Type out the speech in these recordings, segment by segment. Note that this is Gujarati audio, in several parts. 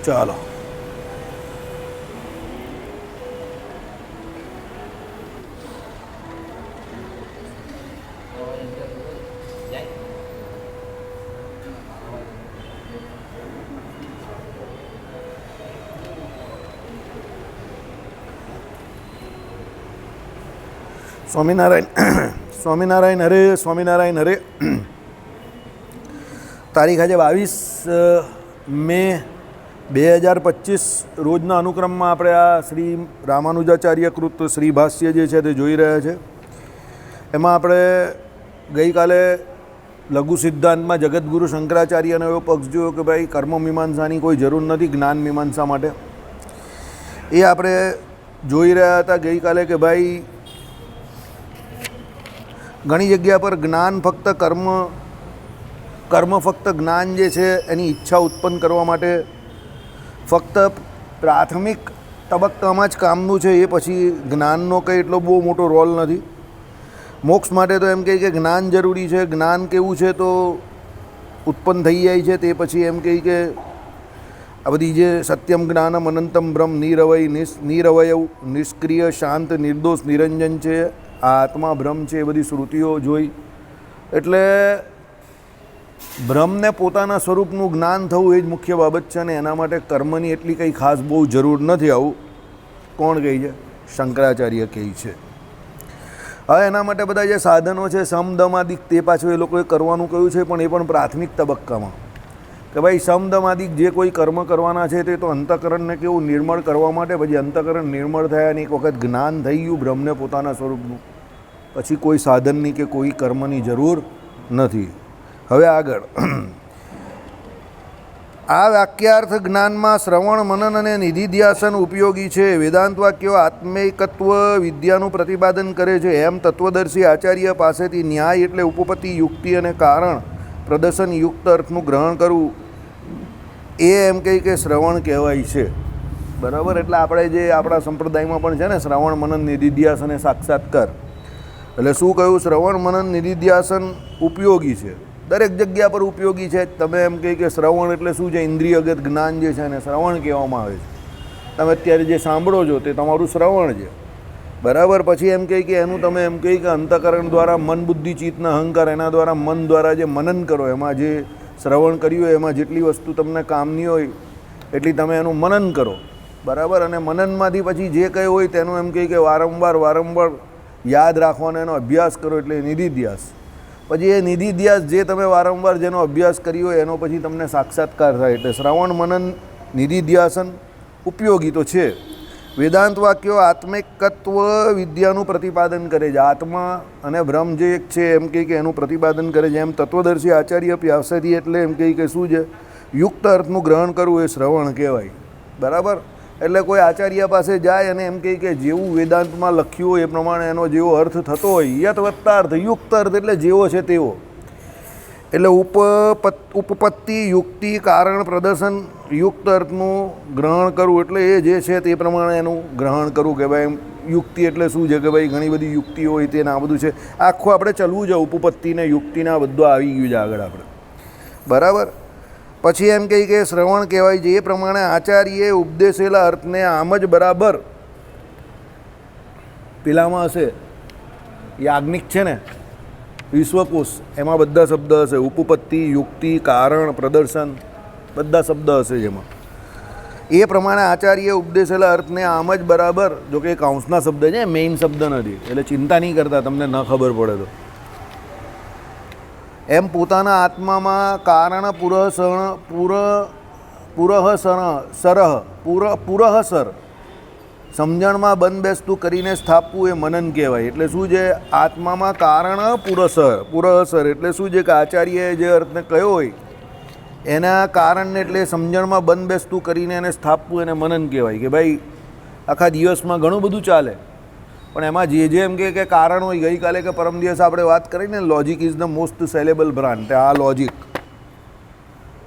ચાલો સ્વામિનારાયણ સ્વામિનારાયણ હરે સ્વામિનારાયણ હરે. તારીખ આજે 22 મે 2025 રોજના અનુક્રમમાં આપણે આ શ્રી રામાનુજાચાર્ય કૃત શ્રી ભાષ્ય જે છે તે જોઈ રહ્યા છે. એમાં આપણે ગઈકાલે લઘુ સિદ્ધાંતમાં જગતગુરુ શંકરાચાર્યનો એવો પક્ષ જોયો કે ભાઈ કર્મ મીમાંસાની કોઈ જરૂર નથી જ્ઞાન મીમાંસા માટે. એ આપણે જોઈ રહ્યા હતા ગઈકાલે કે ભાઈ ઘણી જગ્યા પર જ્ઞાન ફક્ત કર્મ ફક્ત જ્ઞાન જે છે એની ઈચ્છા ઉત્પન્ન કરવા માટે ફક્ત પ્રાથમિક તબક્કામાં જ કામનું છે. એ પછી જ્ઞાનનો કંઈ એટલો બહુ મોટો રોલ નથી. મોક્ષ માટે તો એમ કહે કે જ્ઞાન જરૂરી છે. જ્ઞાન કેવું છે તો ઉત્પન્ન થઈ જાય છે. તે પછી એમ કહે કે આ બધી જે સત્યમ જ્ઞાનમ અનંતમ બ્રહ્મ નિરવય નિષ્ક્રિય શાંત નિર્દોષ નિરંજન છે, આ આત્મા બ્રહ્મ છે, એ બધી શ્રુતિઓ જોઈ. એટલે બ્રહ્મને પોતાના સ્વરૂપનું જ્ઞાન થવું એ જ મુખ્ય બાબત છે. અને એના માટે કર્મની એટલી કંઈ ખાસ બહુ જરૂર નથી. આવું કોણ કહે છે? શંકરાચાર્ય કહે છે. હવે એના માટે બધા જે સાધનો છે સમદમાદિક તે પાછું એ લોકોએ કરવાનું કહ્યું છે, પણ એ પણ પ્રાથમિક તબક્કામાં કે ભાઈ સમદમાદિક જે કોઈ કર્મ કરવાના છે તે તો અંતઃકરણને કેવું નિર્મળ કરવા માટે. પછી અંતઃકરણ નિર્મળ થયા અને એક વખત જ્ઞાન થઈ ગયું બ્રહ્મને પોતાના સ્વરૂપનું, પછી કોઈ સાધનની કે કોઈ કર્મની જરૂર નથી. હવે આગળ આ વાક્યાર્થ જ્ઞાનમાં શ્રવણ મનન અને નિધિધ્યાસન ઉપયોગી છે. વેદાંત વાક્યો આત્મૈકત્વ વિદ્યાનું પ્રતિપાદન કરે છે. એમ તત્વદર્શી આચાર્ય પાસેથી ન્યાય એટલે ઉપપત્તિ, યુક્તિ અને કારણ પ્રદર્શન યુક્ત અર્થનું ગ્રહણ કરવું એ એમ કહી કે શ્રવણ કહેવાય છે. બરાબર. એટલે આપણે જે આપણા સંપ્રદાયમાં પણ છે ને શ્રવણ મનન નિધિધ્યાસન અને સાક્ષાત્કાર, એટલે શું કહ્યું? શ્રવણ મનન નિધિધ્યાસન ઉપયોગી છે, દરેક જગ્યા પર ઉપયોગી છે. તમે એમ કહી કે શ્રવણ એટલે શું છે? ઇન્દ્રિયગત જ્ઞાન જે છે એને શ્રવણ કહેવામાં આવે છે. તમે અત્યારે જે સાંભળો છો તે તમારું શ્રવણ છે. બરાબર. પછી એમ કહી કે એનું તમે એમ કહી કે અંતઃકરણ દ્વારા મન બુદ્ધિ ચિત્તના અહંકાર એના દ્વારા મન દ્વારા જે મનન કરો, એમાં જે શ્રવણ કર્યું હોય એમાં જેટલી વસ્તુ તમને કામની હોય એટલી તમે એનું મનન કરો. બરાબર. અને મનનમાંથી પછી જે કંઈ હોય તેનું એમ કહી કે વારંવાર યાદ રાખવાનો એનો અભ્યાસ કરો એટલે નિધિધ્યાસ. પછી એ નિધિધ્યાસ જે તમે વારંવાર જેનો અભ્યાસ કર્યો હોય એનો પછી તમને સાક્ષાત્કાર થાય. એટલે શ્રવણ મનન નિધિધ્યાસન ઉપયોગી તો છે. વેદાંત વાક્યો આત્મિકત્વ વિદ્યાનું પ્રતિપાદન કરે છે. આત્મા અને બ્રહ્મ જે એક છે એમ કહે કે એનું પ્રતિપાદન કરે છે. એમ તત્વદર્શી આચાર્ય પાસેથી એટલે એમ કહે કે શું છે? યુક્ત અર્થનું ગ્રહણ કરવું એ શ્રવણ કહેવાય. બરાબર. એટલે કોઈ આચાર્ય પાસે જાય અને એમ કહે કે જેવું વેદાંતમાં લખ્યું હોય એ પ્રમાણે એનો જેવો અર્થ થતો હોય, યત વત્તાર્થ યુક્ત અર્થ એટલે જેવો છે તેવો. એટલે ઉપપત્તિ, યુક્તિ, કારણ પ્રદર્શન યુક્ત અર્થનું ગ્રહણ કરવું એટલે એ જે છે તે પ્રમાણે એનું ગ્રહણ કરવું. કે ભાઈ યુક્તિ એટલે શું છે? કે ભાઈ ઘણી બધી યુક્તિ હોય તેને આ બધું છે. આખું આપણે ચલવું છે ઉપપત્તિને યુક્તિના બધું આવી ગયું છે આગળ આપણે. બરાબર. પછી એમ કહી કે શ્રવણ કહેવાય છે. એ પ્રમાણે આચાર્યએ ઉપદેશેલા અર્થને આમ જ બરાબર પેલામાં હશે યાજ્ઞિક છે ને વિશ્વકોશ, એમાં બધા શબ્દ હશે. ઉપપત્તિ, યુક્તિ, કારણ, પ્રદર્શન બધા શબ્દ હશે જેમાં. એ પ્રમાણે આચાર્યએ ઉપદેશેલા અર્થને આમ જ બરાબર, જો કે કૌંસના શબ્દ છે, મેઇન શબ્દ નથી એટલે ચિંતા નહીં કરતા તમને ન ખબર પડે તો. એમ પોતાના આત્મામાં કારણ પુરઃસર સમજણમાં બંધ બેસતું કરીને સ્થાપવું એ મનન કહેવાય. એટલે શું છે? આત્મામાં કારણ પુરઃસર એટલે શું છે કે આચાર્યએ જે અર્થને કહ્યો હોય એના કારણને એટલે સમજણમાં બંધ બેસતું કરીને એને સ્થાપવું એને મનન કહેવાય. કે ભાઈ આખા દિવસમાં ઘણું બધું ચાલે પણ એમાં જે એમ કે કારણ હોય. ગઈકાલે કે પરમ દિવસ આપણે વાત કરીને logic is the most saleable brand. આ લોજિક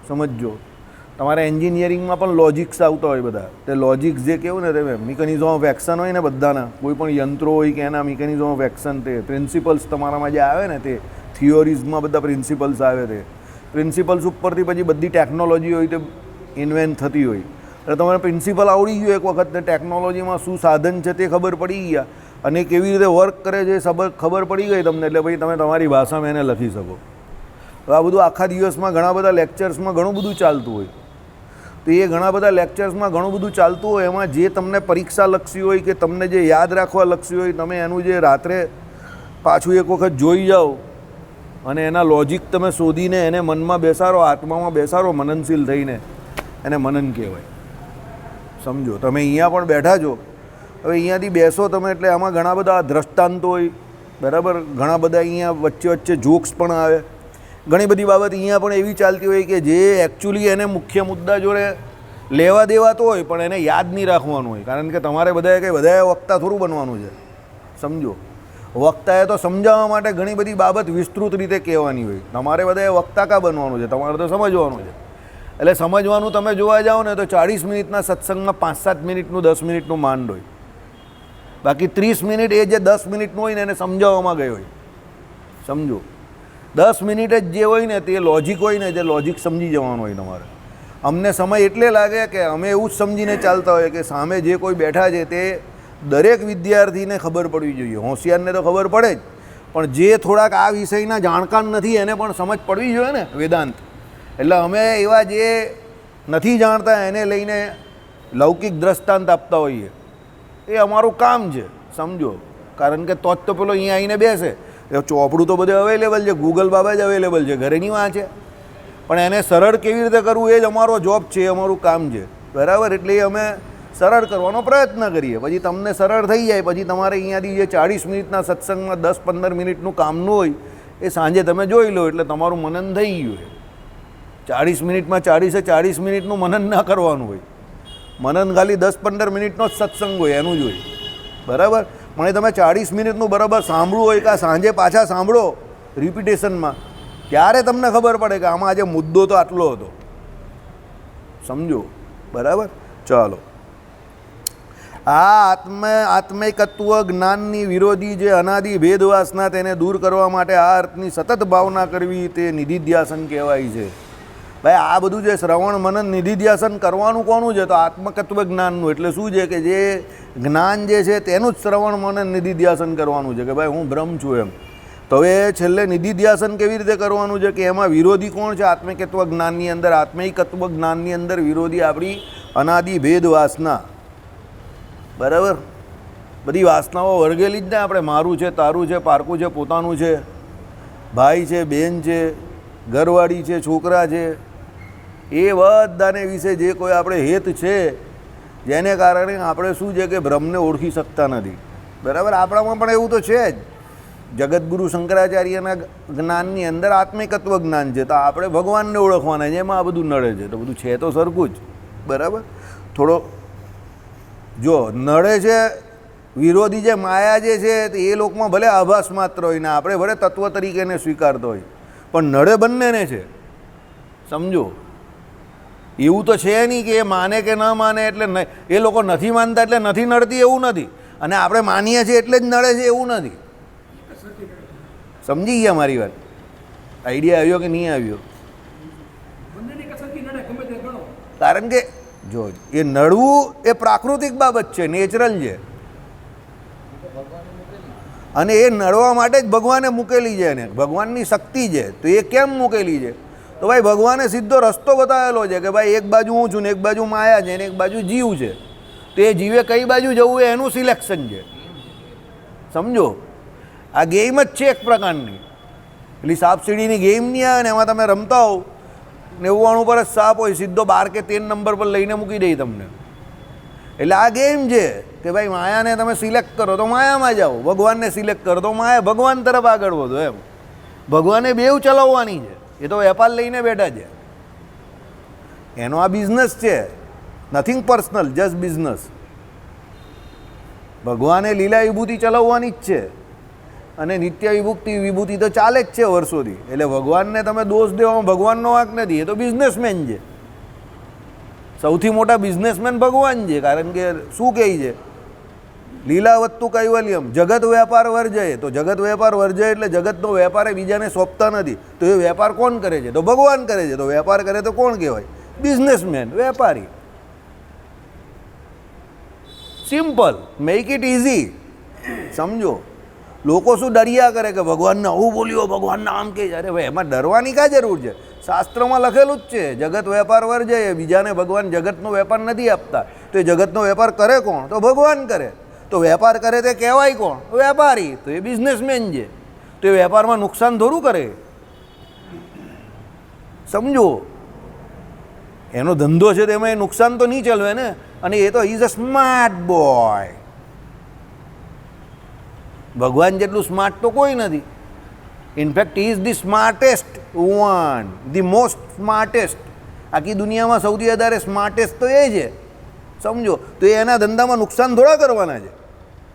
સમજો. તમારે એન્જિનિયરિંગમાં પણ લોજિક્સ આવતા હોય બધા. તે લોજિક્સ જે કહેવું ને તે મિકેનિઝમ ઓફ એક્શન હોય ને બધાના, કોઈ પણ યંત્રો હોય કે એના મિકેનિઝમ ઓફ એક્શન, તે પ્રિન્સિપલ્સ તમારામાં જે આવે ને તે થિયોરીઝમાં બધા પ્રિન્સિપલ્સ આવે. તે પ્રિન્સિપલ્સ ઉપરથી પછી બધી ટેકનોલોજી હોય તે ઇન્વેન્ટ થતી હોય. એટલે તમારે પ્રિન્સિપલ આવડી ગયું એક વખત ને ટેકનોલોજીમાં શું સાધન છે તે ખબર પડી ગયા અને કેવી રીતે વર્ક કરે છે ખબર પડી ગઈ તમને, એટલે ભાઈ તમે તમારી ભાષામાં એને લખી શકો. તો આ બધું આખા દિવસમાં ઘણા બધા લેક્ચર્સમાં ઘણું બધું ચાલતું હોય. તો એ ઘણા બધા લેક્ચર્સમાં ઘણું બધું ચાલતું હોય, એમાં જે તમને પરીક્ષા લક્ષી હોય કે તમને જે યાદ રાખવા લક્ષી હોય, તમે એનું જે રાત્રે પાછું એક વખત જોઈ જાઓ અને એના લોજિક તમે શોધીને એને મનમાં બેસાડો, આત્મામાં બેસાડો, મનનશીલ થઈને, એને મનન કહેવાય. સમજો, તમે અહીંયા પણ બેઠા છો, હવે અહીંયાથી બેસો તમે એટલે આમાં ઘણા બધા દ્રષ્ટાંતો હોય, બરાબર, ઘણા બધા અહીંયા વચ્ચે વચ્ચે જોક્સ પણ આવે, ઘણી બધી બાબત અહીંયા પણ એવી ચાલતી હોય કે જે એકચ્યુઅલી એને મુખ્ય મુદ્દા જોડે લેવા દેવાતો હોય પણ એને યાદ નહીં રાખવાનું હોય, કારણ કે તમારે બધાએ વક્તા થોડું બનવાનું છે. સમજો, વક્તાએ તો સમજાવવા માટે ઘણી બધી બાબત વિસ્તૃત રીતે કહેવાની હોય, તમારે બધાએ વક્તા કા બનવાનું છે, તમારે તો સમજવાનું છે. એટલે સમજવાનું તમે જોવા જાઓ ને તો 40 મિનિટના સત્સંગમાં 5-7 મિનિટનું 10 મિનિટનું માંડ હોય, બાકી 30 મિનિટ એ જે 10 મિનિટનું હોય ને એને સમજાવવામાં ગયો હોય. સમજો, 10 મિનિટ જ જે હોય ને તે લોજિક હોય ને તે લોજિક સમજી જવાનું હોય તમારે. અમને સમય એટલે લાગે કે અમે એવું જ સમજીને ચાલતા હોય કે સામે જે કોઈ બેઠા છે તે દરેક વિદ્યાર્થીને ખબર પડવી જોઈએ. હોશિયારને તો ખબર પડે જ, પણ જે થોડાક આ વિષયના જાણકાર નથી એને પણ સમજ પડવી જોઈએ ને વેદાંત. એટલે અમે એવા જે નથી જાણતા એને લઈને લૌકિક દ્રષ્ટાંત આપતા હોઈએ, એ અમારું કામ છે. સમજો, કારણ કે તો જ તો પેલો અહીંયા આવીને બેસે. ચોપડું તો બધે અવેલેબલ છે, ગૂગલ બાબા જ અવેલેબલ છે, ઘરે નહીં વાંચે, પણ એને સરળ કેવી રીતે કરવું એ જ અમારો જોબ છે, અમારું કામ છે, બરાબર. એટલે એ અમે સરળ કરવાનો પ્રયત્ન કરીએ. પછી તમને સરળ થઈ જાય, પછી તમારે અહીંયાથી જે 40 મિનિટના સત્સંગમાં 10-15 મિનિટનું કામનું હોય એ સાંજે તમે જોઈ લો એટલે તમારું મનન થઈ ગયું. 40 મિનિટમાં 40 મિનિટનું મનન ના કરવાનું હોય, મનન ખાલી 10-15 મિનિટનો જ સત્સંગ હોય એનું જ હોય, બરાબર. પણ એ તમે 40 મિનિટનું બરાબર સાંભળવું હોય કે સાંજે પાછા સાંભળો રિપીટેશનમાં, ત્યારે તમને ખબર પડે કે આમાં આજે મુદ્દો તો આટલો હતો. સમજો, બરાબર. ચાલો, આ આત્મૈકત્વ જ્ઞાનની વિરોધી જે અનાદિ ભેદવાસના તેને દૂર કરવા માટે આ અર્થની સતત ભાવના કરવી તે નિધિધ્યાસન કહેવાય છે. ભાઈ આ બધું જે શ્રવણ મનન નિધિધ્યાસન કરવાનું કોનું છે? તો આત્મકત્વ જ્ઞાનનું. એટલે શું છે કે જે જ્ઞાન જે છે તેનું જ શ્રવણ મનન નિધિધ્યાસન કરવાનું છે કે ભાઈ હું બ્રહ્મ છું એમ. તો હવે છેલ્લે નિધિધ્યાસન કેવી રીતે કરવાનું છે કે એમાં વિરોધી કોણ છે? આત્મૈકત્વ જ્ઞાનની અંદર, આત્મૈકત્વ જ્ઞાનની અંદર વિરોધી આપણી અનાદિ ભેદ વાસના, બરાબર. બધી વાસનાઓ વળગેલી જ ને આપણે, મારું છે, તારું છે, પારકું છે, પોતાનું છે, ભાઈ છે, બહેન છે, ઘરવાળી છે, છોકરા છે, એ બધાને વિશે જે કોઈ આપણે હેત છે જેને કારણે આપણે શું છે કે બ્રહ્મને ઓળખી શકતા નથી, બરાબર. આપણામાં પણ એવું તો છે જ. જગતગુરુ શંકરાચાર્યના જ્ઞાનની અંદર આત્મિકત્વ જ્ઞાન છે, તો આપણે ભગવાનને ઓળખવાના છે, એમાં આ બધું નડે છે. તો બધું છે તો સરખું જ, બરાબર. થોડો જો નડે છે વિરોધી જે માયા જે છે એ લોકમાં ભલે આભાસ માત્ર હોય ને આપણે ભલે તત્વ તરીકે એને સ્વીકારતો હોય, પણ નડે બંનેને છે. સમજો, એવું તો છે નહીં કે એ માને કે ન માને એટલે એ લોકો નથી માનતા એટલે નથી નડતી, એવું નથી. અને આપણે માનીએ છીએ એટલે જ નડે છે, એવું નથી. સમજી ગયા મારી વાત? આઈડિયા આવ્યો કે નહીં આવ્યો? કારણ કે જો એ નડવું એ પ્રાકૃતિક બાબત છે, નેચરલ છે, અને એ નડવા માટે જ ભગવાને મૂકેલી છે એને, ભગવાનની શક્તિ છે. તો એ કેમ મૂકેલી છે? તો ભાઈ ભગવાને સીધો રસ્તો બતાવેલો છે કે ભાઈ એક બાજુ હું છું ને એક બાજુ માયા છે ને એક બાજુ જીવ છે, તો એ જીવે કઈ બાજુ જવું એ એનું સિલેક્શન છે. સમજો, આ ગેમ જ છે એક પ્રકારની. પેલી સાપ સીડીની ગેમ નહીં આવે ને એમાં તમે રમતા હો, 99 પર જ સાપ હોય, સીધો 12 કે 13 નંબર પર લઈને મૂકી દે તમને. એટલે આ ગેમ છે કે ભાઈ માયાને તમે સિલેક્ટ કરો તો માયામાં જાઓ, ભગવાનને સિલેક્ટ કરો તો માયા ભગવાન તરફ આગળ વધો એમ. ભગવાને બેવ ચલાવવાની છે, એ તો વેપાર લઈને બેઠા છે, એનો આ બિઝનેસ છે, નથિંગ પર્સનલ, જસ્ટ બિઝનેસ. ભગવાને લીલા વિભૂતિ ચલાવવાની જ છે અને નિત્ય વિભૂતિ તો ચાલે જ છે વર્ષોથી. એટલે ભગવાનને તમે દોષ દેવામાં ભગવાનનો વાંક નથી, એ તો બિઝનેસમેન છે. સૌથી મોટા બિઝનેસમેન ભગવાન છે, કારણ કે શું કહે છે? લીલાવત્તુ કૈવલ્યમ, જગત વેપાર વર્જય. તો જગત વેપાર વર્જય એટલે જગતનો વેપાર એ બીજાને સોંપતા નથી. તો એ વેપાર કોણ કરે છે? તો ભગવાન કરે છે. તો વેપાર કરે તો કોણ કહેવાય? બિઝનેસમેન, વેપારી. Simple, make it easy. સમજો, લોકો શું ડર્યા કરે કે ભગવાનને આવું બોલ્યો, ભગવાનને આમ કહે. અરે ભાઈ, એમાં ડરવાની કાં જરૂર છે? શાસ્ત્રમાં લખેલું જ છે, જગત વેપાર વર્જય. બીજાને ભગવાન જગતનો વેપાર નથી આપતા. તો એ જગતનો વેપાર કરે કોણ? તો ભગવાન કરે. તો વેપાર કરે તે કહેવાય કોણ? વેપારી. તો એ બિઝનેસમેન છે. તો એ વેપારમાં નુકસાન થોડું કરે. સમજો, એનો ધંધો છે તેમાં એ નુકસાન તો નહીં ચલવે ને. અને એ તો ઇઝ અ સ્માર્ટ બોય. ભગવાન જેટલું સ્માર્ટ તો કોઈ નથી. In fact is the smartest one, the most smartest. આખી દુનિયામાં સૌથી વધારે સ્માર્ટેસ્ટ તો એ છે. સમજો, તો એના ધંધામાં નુકસાન થોડા કરવાના છે.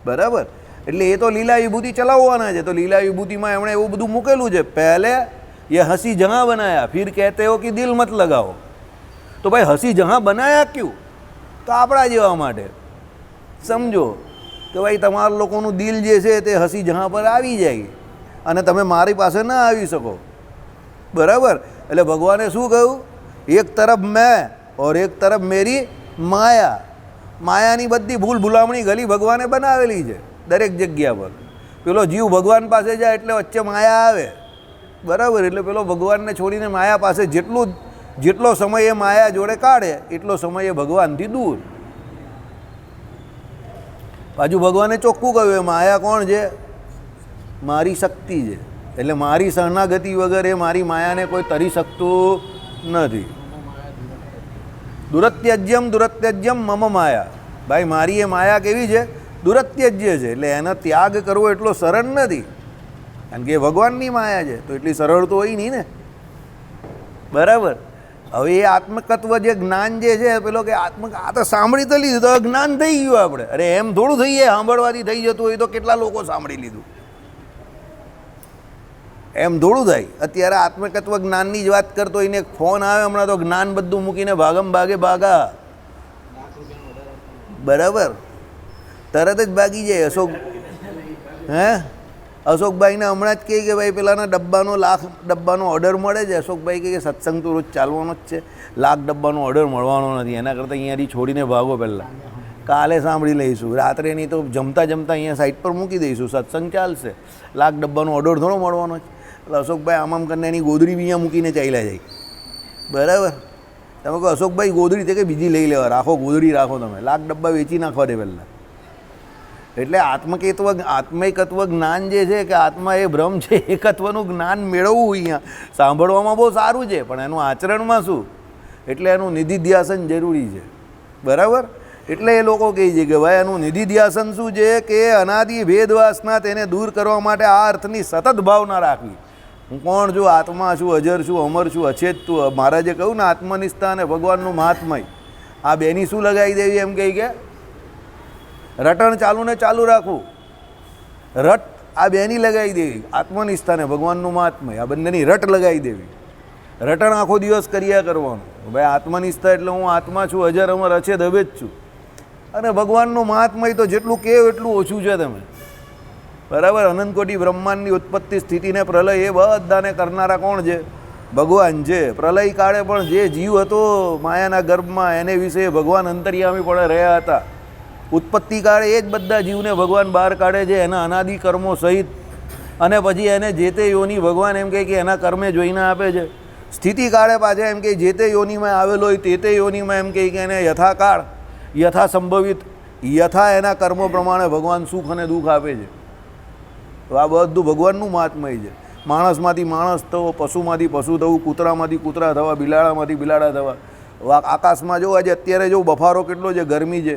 બરાબર? એટલે એ તો લીલા વિભૂતિ ચલાવવાના છે. તો લીલા વિભૂતિમાં એમણે એવું બધું મૂકેલું છે, પહેલે ये हंसी जहाँ बनाया फिर कहते हो कि दिल मत लगाओ. तो भाई हंसी जहाँ बनाया क्यों? तो આપણા જેવા માટે. સમજો કે ભાઈ તમારા લોકોનું દિલ જે છે તે હસી જहाँ પર આવી જાય અને તમે મારી પાસે ના આવી શકો. બરાબર? એટલે ભગવાને શું કહ્યું? એક તરફ મેં और એક તરફ મેરી માયા. માયાની બધી ભૂલ ભૂલામણી ગલી ભગવાને બનાવેલી છે દરેક જગ્યા પર. પેલો જીવ ભગવાન પાસે જાય એટલે વચ્ચે માયા આવે. બરાબર? એટલે પેલો ભગવાનને છોડીને માયા પાસે જેટલો સમય એ માયા જોડે કાઢે એટલો સમય એ ભગવાનથી દૂર. પાછું ભગવાને ચોખ્ખું કહ્યું, એ માયા કોણ છે? મારી શક્તિ છે. એટલે મારી શરણાગતિ વગર એ મારી માયાને કોઈ તરી શકતું નથી. દુરત્યજ્યમ દુરત્યજ્યમ મમ માયા. ભાઈ, મારી એ માયા કેવી છે? દુરત્યજ્ય છે. એટલે એનો ત્યાગ કરવો એટલો સરળ નથી, કારણ કે એ ભગવાનની માયા છે. તો એટલી સરળ તો હોય નહીં ને. બરાબર? હવે એ આત્મતત્વ જે જ્ઞાન જે છે, પેલો કે આ તો સાંભળી તો લીધું તો જ્ઞાન થઈ ગયું આપણે. અરે એમ થોડું થઈ જાય, સાંભળવાથી થઈ જતું હોય તો કેટલા લોકો સાંભળી લીધું. એમ થોડું થાય. અત્યારે આત્મતત્વ જ્ઞાનની જ વાત કરતો એને ફોન આવે હમણાં, તો જ્ઞાન બધું મૂકીને ભાગમ ભાગે ભાગા. બરાબર? તરત જ ભાગી જાય. અશોકભાઈને હમણાં જ કહે કે ભાઈ પેલાના ડબ્બાનો ઓર્ડર મળે છે. અશોકભાઈ કહે કે સત્સંગ તો રોજ ચાલવાનો જ છે, 1,00,000 ડબ્બાનો ઓર્ડર મળવાનો નથી. એના કરતાં અહીંયાથી છોડીને ભાગો પહેલાં. કાલે સાંભળી લઈશું, રાત્રે નહીં તો જમતા અહીંયા સાઈડ પર મૂકી દઈશું, સત્સંગ ચાલશે. 1,00,000 ડબ્બાનો ઓર્ડર થોડો મળવાનો છે. એટલે અશોકભાઈ આમ કરીને એની ગોદડી બી અહીંયા મૂકીને ચાલ્યા જાય. બરાબર? તમે કહો અશોકભાઈ ગોદડી છે કે બીજી લઈ લેવા? રાખો, ગોદડી રાખો. તમે 1,00,000 ડબ્બા વેચી નાખવા દે પહેલાં. એટલે આત્મૈકત્વ જ્ઞાન જે છે કે આત્મા એ બ્રહ્મ છે, એકત્વનું જ્ઞાન મેળવવું અહીંયા સાંભળવામાં બહુ સારું છે, પણ એનું આચરણમાં શું? એટલે એનું નિધિધ્યાસન જરૂરી છે. બરાબર? એટલે એ લોકો કહે છે કે ભાઈ એનું નિધિધ્યાસન શું છે કે અનાદિ ભેદવાસના તેને દૂર કરવા માટે આ અર્થની સતત ભાવના રાખવી. હું કોણ છું? આત્મા છું, અજર છું, અમર છું, અછેત છું. મહારાજે કહ્યું ને આત્મનિષ્ઠા અને ભગવાનનું મહાત્મય, આ બેની શું લગાવી દેવી? એમ કહી કે રટણ ચાલુ ને ચાલુ રાખવું. રટ આ બેની લગાવી દેવી, આત્મનિષ્ઠા ને ભગવાનનું મહાત્મય, આ બંનેની રટ લગાવી દેવી. રટણ આખો દિવસ કર્યા કરવાનું. ભાઈ આત્મનિષ્ઠા એટલે હું આત્મા છું, અજર અમર અછેદ હવે જ છું. અને ભગવાનનું મહાત્મય તો જેટલું કહેવું એટલું ઓછું છે. તમે બરાબર? અનંતકોટી બ્રહ્માંડની ઉત્પત્તિ સ્થિતિને પ્રલય એ બધાને કરનારા કોણ છે? ભગવાન છે. પ્રલય કાળે પણ જે જીવ હતો માયાના ગર્ભમાં એને વિશે ભગવાન અંતર્યામી પણ રહ્યા હતા. ઉત્પત્તિ કાળે એ જ બધા જીવને ભગવાન બહાર કાઢે છે એના અનાદિ કર્મો સહિત. અને પછી એને જે તે યોની ભગવાન એમ કહે કે એના કર્મે જોઈને આપે છે. સ્થિતિ કાળે પાછા એમ કે જે તે યોનીમાં આવેલો હોય તે યોનીમાં એમ કહે કે એને યથાકાળ, યથા સંભવિત, યથા એના કર્મો પ્રમાણે ભગવાન સુખ અને દુઃખ આપે છે. તો આ બધું ભગવાનનું મહાત્મય છે. માણસમાંથી માણસ થવો, પશુમાંથી પશુ થવું, કૂતરામાંથી કૂતરા થવા, બિલાડામાંથી બિલાડા થવા. આકાશમાં જો આજે અત્યારે જો બફારો કેટલો છે, ગરમી છે.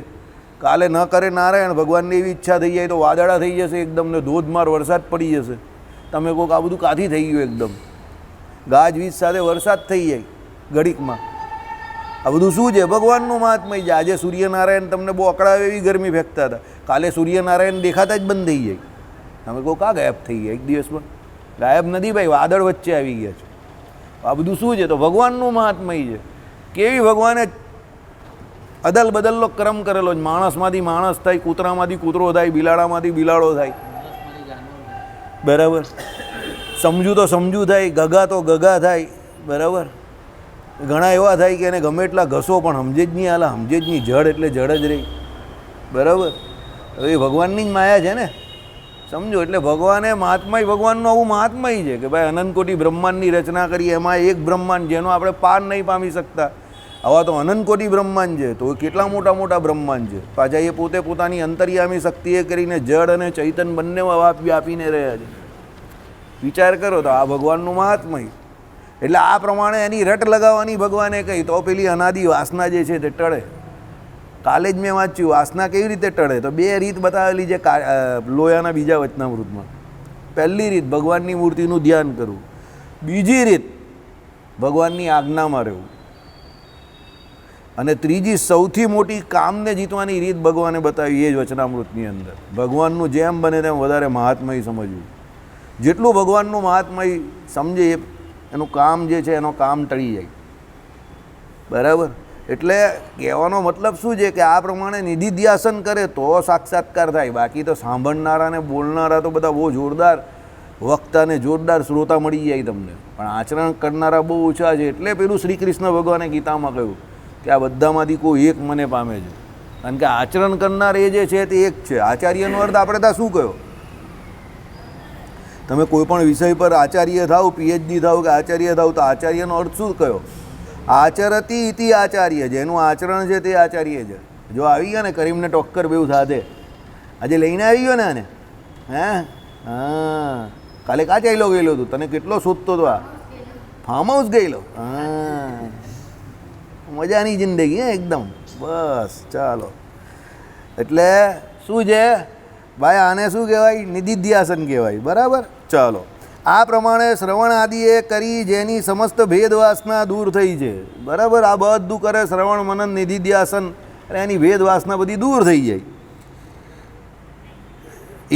કાલે ન કરે નારાયણ, ભગવાનની એવી ઈચ્છા થઈ જાય તો વાદળા થઈ જશે એકદમ ને ધોધમાર વરસાદ પડી જશે. તમે કહો કે આ બધું કાથી થઈ ગયું? એકદમ ગાજવીજ સાથે વરસાદ થઈ જાય ઘડીકમાં. આ બધું શું છે? ભગવાનનું મહાત્મય છે. આજે સૂર્યનારાયણ તમને બહુ અકળાવે એવી ગરમી ફેંકતા હતા, કાલે સૂર્યનારાયણ દેખાતા જ બંધ થઈ જાય. તમે કહો કા ગાયબ થઈ ગયા? એક દિવસમાં ગાયબ નથી ભાઈ, વાદળ વચ્ચે આવી ગયા છે. આ બધું શું છે? તો ભગવાનનું મહાત્મય છે. કેવી ભગવાને અદલ બદલનો ક્રમ કરેલો. માણસમાંથી માણસ થાય, કૂતરામાંથી કૂતરો થાય, બિલાડામાંથી બિલાડો થાય. બરાબર? સમજુ તો સમજુ થાય, ગગા તો ગગા થાય. બરાબર? ઘણા એવા થાય કે એને ગમે એટલા ઘસો પણ સમજે જ નહીં. હાલા સમજે જ નહીં. જડ એટલે જડ જ રહી. બરાબર. હવે એ ભગવાનની જ માયા છે ને, સમજો. એટલે ભગવાને મહાત્માય ભગવાનનું આવું મહાત્માય છે કે ભાઈ અનંત કોટી બ્રહ્માંડની રચના કરી, એમાં એક બ્રહ્માંડ જેનો આપણે પાર નહીં પામી શકતા. આવા તો અનંત કોટી બ્રહ્માંડ છે, તો કેટલા મોટા મોટા બ્રહ્માંડ છે. પાછા એ પોતે પોતાની અંતર્યામી શક્તિએ કરીને જળ અને ચૈતન બંને વ્યાપીને રહ્યા છે. વિચાર કરો તો આ ભગવાનનું મહાત્મય. એટલે આ પ્રમાણે એની રટ લગાવવાની ભગવાને કહી, તો પેલી અનાદિ વાસના જે છે તે ટળે. કાલે જ મેં વાંચ્યું વાસના કેવી રીતે ટળે, તો 2 રીત બતાવેલી છે લોયાના બીજા વચનામૃતમાં. પહેલી રીત ભગવાનની મૂર્તિનું ધ્યાન કરવું, બીજી રીત ભગવાનની આજ્ઞામાં રહેવું, અને ત્રીજી સૌથી મોટી કામને જીતવાની રીત ભગવાને બતાવી એ જ વચનામૃતની અંદર. ભગવાનનું જેમ બને તેમ વધારે મહાત્મય સમજવું. જેટલું ભગવાનનું મહાત્મય સમજે એનું કામ જે છે એનો કામ ટળી જાય. બરાબર. એટલે કહેવાનો મતલબ શું છે કે આ પ્રમાણે નિધિધ્યાસન કરે તો સાક્ષાત્કાર થાય. બાકી તો સાંભળનારા ને બોલનારા તો બધા બહુ જોરદાર વક્તા ને જોરદાર શ્રોતા મળી જાય તમને, પણ આચરણ કરનારા બહુ ઓછા છે. એટલે પેલું શ્રી કૃષ્ણ ભગવાને ગીતામાં કહ્યું કે આ બધામાંથી કોઈ એક મને પામે છે. કારણ કે આચરણ કરનાર એ જે છે તે એક છે. આચાર્યનો અર્થ આપણે ત્યાં શું કહ્યો? તમે કોઈ પણ વિષય પર આચાર્ય થાવ, પીએચડી થાવ કે આચાર્ય થાવ, તો આચાર્યનો અર્થ શું કયો? આચરતી ઇતિ આચાર્ય. જેનું આચરણ છે તે આચાર્ય છે. જો આવી ગયા ને કરીમને ટોક્કર બેઉ સાથે, આજે લઈને આવી ગયો ને આને, હા કાલે કાં ચાલ્યો ગયેલો તું? તને કેટલો શોધતો હતો? આ ફાર્મ હાઉસ ગયેલો? હા, મજાની જિંદગી એકદમ. બસ ચાલો. એટલે શું છે ભાઈ, આને શું કહેવાય? નિધિધ્યાસન કહેવાય. બરાબર. ચાલો. આ પ્રમાણે શ્રવણ આદિએ કરી જેની સમસ્ત ભેદવાસના દૂર થઈ છે. બરાબર. આ બધું કરે શ્રવણ મનન નિધિધ્યાસન, અને એની ભેદવાસના બધી દૂર થઈ જાય.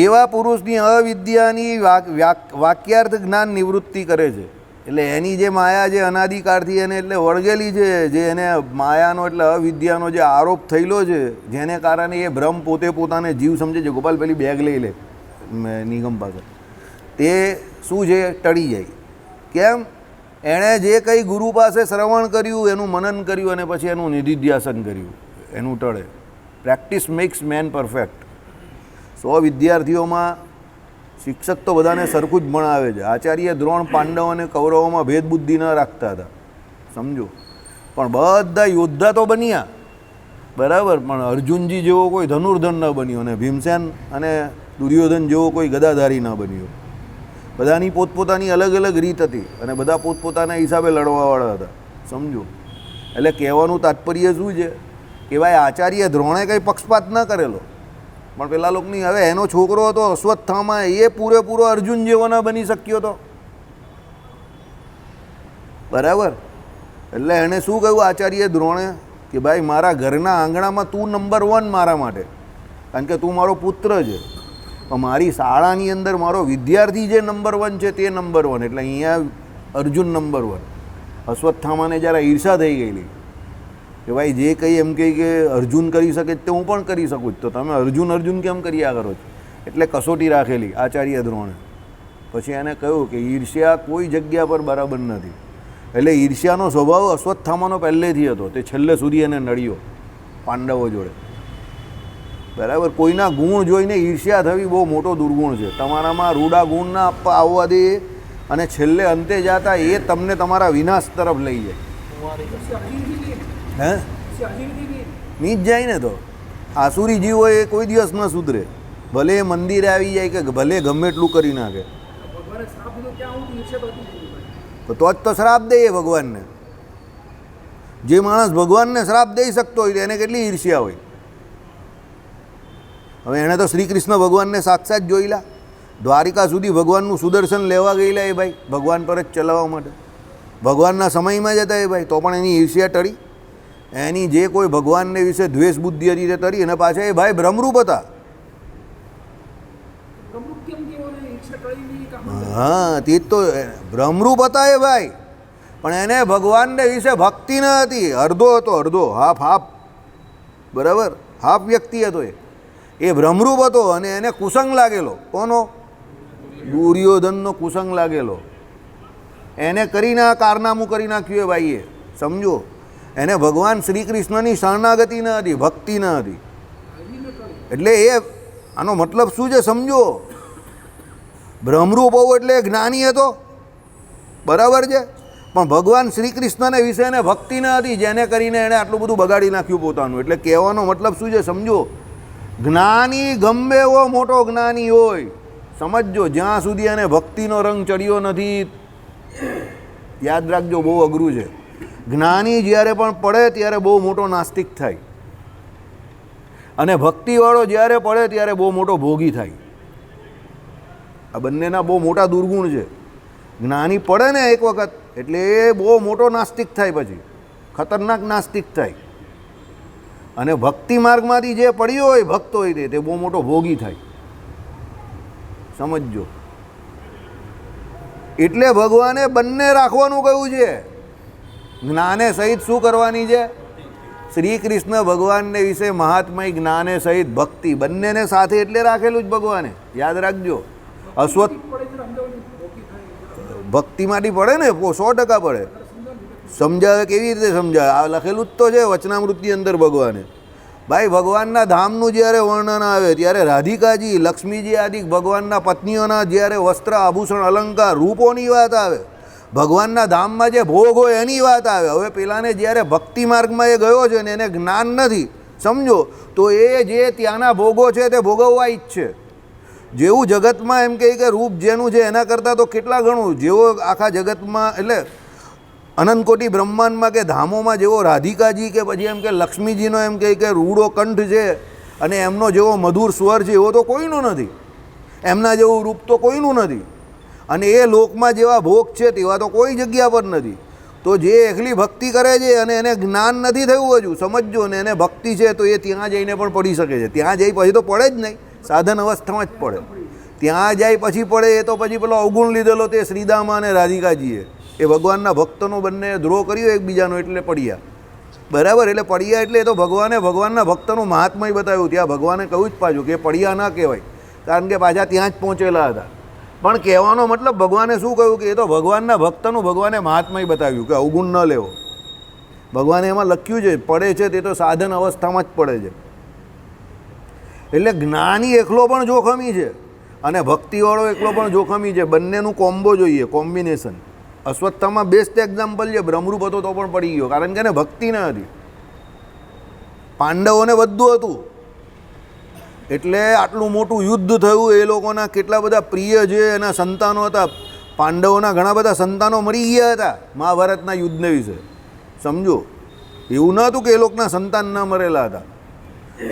એવા પુરુષની અવિદ્યાની વાક્યાર્થ જ્ઞાન નિવૃત્તિ કરે છે. એટલે એની જે માયા જે અનાદિકાળથી એને એટલે વળગેલી છે, જે એને માયાનો એટલે અવિદ્યાનો જે આરોપ થયેલો છે, જેને કારણે એ ભ્રમ પોતે પોતાને જીવ સમજે છે. ગોપાલ પેલી બેગ લઈ લે નિગમ પાસે, તે શું છે? ટળી જાય. કેમ? એણે જે કંઈ ગુરુ પાસે શ્રવણ કર્યું, એનું મનન કર્યું, અને પછી એનું નિધિધ્યાસન કર્યું, એનું ટળે. Practice makes man perfect. 100 વિદ્યાર્થીઓમાં શિક્ષક તો બધાને સરખું જ ભણાવે છે. આચાર્ય દ્રોણ પાંડવ અને કૌરવોમાં ભેદબુદ્ધિ ન રાખતા હતા, સમજો. પણ બધા યોદ્ધા તો બન્યા, બરાબર, પણ અર્જુનજી જેવો કોઈ ધનુર્ધન ન બન્યો, અને ભીમસેન અને દુર્યોધન જેવો કોઈ ગદાધારી ન બન્યો. બધાની પોતપોતાની અલગ અલગ રીત હતી, અને બધા પોતપોતાના હિસાબે લડવાવાળા હતા, સમજો. એટલે કહેવાનું તાત્પર્ય શું છે કે ભાઈ આચાર્ય દ્રોણે કંઈ પક્ષપાત ન કરેલો, પણ પેલા લોકોની, હવે એનો છોકરો હતો અશ્વત્થામા, એ પૂરેપૂરો અર્જુન જેવો ન બની શક્યો હતો. બરાબર. એટલે એણે શું કહ્યું આચાર્ય દ્રોણે કે ભાઈ મારા ઘરના આંગણામાં તું નંબર 1 મારા માટે, કારણ કે તું મારો પુત્ર છે. પણ મારી શાળાની અંદર મારો વિદ્યાર્થી જે નંબર 1 છે તે નંબર 1. એટલે અહીંયા અર્જુન નંબર 1. અશ્વત્થામાને જ્યારે ઈર્ષા થઈ ગયેલી કે ભાઈ જે કંઈ એમ કહે કે અર્જુન કરી શકે તે હું પણ કરી શકું, તો તમે અર્જુન અર્જુન કેમ કર્યા કરો છો? એટલે કસોટી રાખેલી આચાર્ય દ્રોણે. પછી એને કહ્યું કે ઈર્ષ્યા કોઈ જગ્યા પર બરાબર નથી. એટલે ઈર્ષ્યાનો સ્વભાવ અશ્વત્થામાનો પહેલેથી હતો, તે છેલ્લે સુધી એને નડ્યો પાંડવો જોડે. બરાબર. કોઈના ગુણ જોઈને ઈર્ષ્યા થવી બહુ મોટો દુર્ગુણ છે. તમારામાં રૂડા ગુણ ના આવવા દે, અને છેલ્લે અંતે જતા એ તમને તમારા વિનાશ તરફ લઈ જાય. ની જ જાય ને. તો આસુરી જીવ હોય એ કોઈ દિવસ ન સુધરે, ભલે મંદિરે આવી જાય કે ભલે ગમે એટલું કરી નાખે. તો જ તો શ્રાપ દે ભગવાનને. જે માણસ ભગવાનને શ્રાપ દઈ શકતો હોય એને કેટલી ઈર્ષ્યા હોય. હવે એણે તો શ્રી કૃષ્ણ ભગવાનને સાક્ષાત જોયેલા, દ્વારિકા સુધી ભગવાનનું સુદર્શન લેવા ગયેલા એ ભાઈ, ભગવાન પર જ ચલાવવા માટે. ભગવાનના સમયમાં જતા એ ભાઈ, તો પણ એની ઈર્ષ્યા ટળી. એની જે કોઈ ભગવાનને વિશે દ્વેષ બુદ્ધિ હતી તે ટળી. અને પાછા એ ભાઈ બ્રહ્મરૂપ હતા. હા, તે તો બ્રહ્મરૂપ હતા એ ભાઈ, પણ એને ભગવાનને વિશે ભક્તિ ન હતી. અડધો હતો, અડધો, હાફ. બરાબર. હાફ વ્યક્તિ હતો એ બ્રહ્મરૂપ હતો, અને એને કુસંગ લાગેલો. કોનો? દુર્યોધનનો કુસંગ લાગેલો. એને કરીને કારનામું કરી નાખ્યું એ ભાઈએ, સમજો. એને ભગવાન શ્રી કૃષ્ણની શરણાગતિ ન હતી, ભક્તિ ન હતી. એટલે એ આનો મતલબ શું છે સમજો. બ્રહ્મરૂપ હોવું એટલે જ્ઞાની હતો, બરાબર છે, પણ ભગવાન શ્રી કૃષ્ણને વિશે એને ભક્તિ ન હતી, જેને કરીને એણે આટલું બધું બગાડી નાખ્યું પોતાનું. એટલે કહેવાનો મતલબ શું છે સમજો. જ્ઞાની ગમે એવો મોટો જ્ઞાની હોય, સમજજો, જ્યાં સુધી એને ભક્તિનો રંગ ચડ્યો નથી, યાદ રાખજો, બહુ અઘરું છે. જ્ઞાની જ્યારે પણ પડે ત્યારે બહુ મોટો નાસ્તિક થાય, અને ભક્તિવાળો જ્યારે પડે ત્યારે બહુ મોટો ભોગી થાય. આ બંનેના બહુ મોટા દુર્ગુણ છે. જ્ઞાની પડે ને એક વખત એટલે એ બહુ મોટો નાસ્તિક થાય, પછી ખતરનાક નાસ્તિક થાય. અને ભક્તિ માર્ગમાંથી જે પડ્યો હોય ભક્ત હોય તે બહુ મોટો ભોગી થાય, સમજજો. એટલે ભગવાને બંને રાખવાનું કહ્યું છે. જ્ઞાને સહિત શું કરવાની છે? શ્રી કૃષ્ણ ભગવાનને વિશે મહાત્મય, જ્ઞાને સહિત ભક્તિ, બંનેને સાથે એટલે રાખેલું જ ભગવાને, યાદ રાખજો. અશ્વત્થ ભક્તિમાંથી પડે ને, 100% પડે. સમજાવે કેવી રીતે સમજાવે? આ લખેલું જ તો છે વચનામૃતની અંદર ભગવાને. ભાઈ, ભગવાનના ધામનું જ્યારે વર્ણન આવે ત્યારે રાધિકાજી, લક્ષ્મીજી આદિ ભગવાનના પત્નીઓના જ્યારે વસ્ત્ર, આભૂષણ, અલંકાર, રૂપોની વાત આવે, ભગવાનના ધામમાં જે ભોગ હોય એની વાત આવે. હવે પેલાને જ્યારે ભક્તિ માર્ગમાં એ ગયો છે ને એને જ્ઞાન નથી, સમજો, તો એ જે ત્યાંના ભોગો છે તે ભોગવવા ઈચ્છે. જેવું જગતમાં એમ કહે કે રૂપ જેનું છે એના કરતાં તો કેટલા ગણું, જેવો આખા જગતમાં એટલે અનંતકોટી બ્રહ્માંડમાં કે ધામોમાં જેવો રાધિકાજી કે પછી એમ કે લક્ષ્મીજીનો એમ કહે કે રૂડો કંઠ છે અને એમનો જેવો મધુર સ્વર છે એવો તો કોઈનું નથી, એમના જેવું રૂપ તો કોઈનું નથી, અને એ લોકમાં જેવા ભોગ છે તેવા તો કોઈ જગ્યા પર નથી. તો જે એકલી ભક્તિ કરે છે અને એને જ્ઞાન નથી થયું હજુ, સમજજો, ને એને ભક્તિ છે તો એ ત્યાં જઈને પણ પડી શકે છે. ત્યાં જઈ પછી તો પડે જ નહીં, સાધન અવસ્થામાં જ પડે. ત્યાં જાય પછી પડે એ તો પછી પેલો અવગુણ લીધેલો તે શ્રીદામા અને રાધિકાજીએ, એ ભગવાનના ભક્તનો બંને દ્રોહ કર્યો એકબીજાનો એટલે પડ્યા, બરાબર. એટલે પડ્યા એટલે એ તો ભગવાને ભગવાનના ભક્તનું મહાત્મય બતાવ્યું. ત્યાં ભગવાને કહ્યું જ પાછું કે પડ્યા ના કહેવાય, કારણ કે પાછા ત્યાં જ પહોંચેલા હતા. પણ કહેવાનો મતલબ ભગવાને શું કહ્યું કે એ તો ભગવાનના ભક્તનું ભગવાને મહાત્મય બતાવ્યું કે અવગુણ ન લેવો. ભગવાને એમાં લખ્યું છે પડે છે તે તો સાધન અવસ્થામાં જ પડે છે. એટલે જ્ઞાની એકલો પણ જોખમી છે અને ભક્તિવાળો એકલો પણ જોખમી છે. બંનેનું કોમ્બો જોઈએ, કોમ્બિનેશન. અશ્વત્થામાં બેસ્ટ એક્ઝામ્પલ છે. બ્રહ્મરૂપ હતો તો પણ પડી ગયો, કારણ કે એને ભક્તિ ન હતી. પાંડવોને બધું હતું એટલે આટલું મોટું યુદ્ધ થયું. એ લોકોના કેટલા બધા પ્રિય જે એના સંતાનો હતા, પાંડવોના ઘણા બધા સંતાનો મરી ગયા હતા મહાભારતના યુદ્ધને વિશે, સમજો. એવું ન હતું કે એ લોકોના સંતાન ન મરેલા હતા,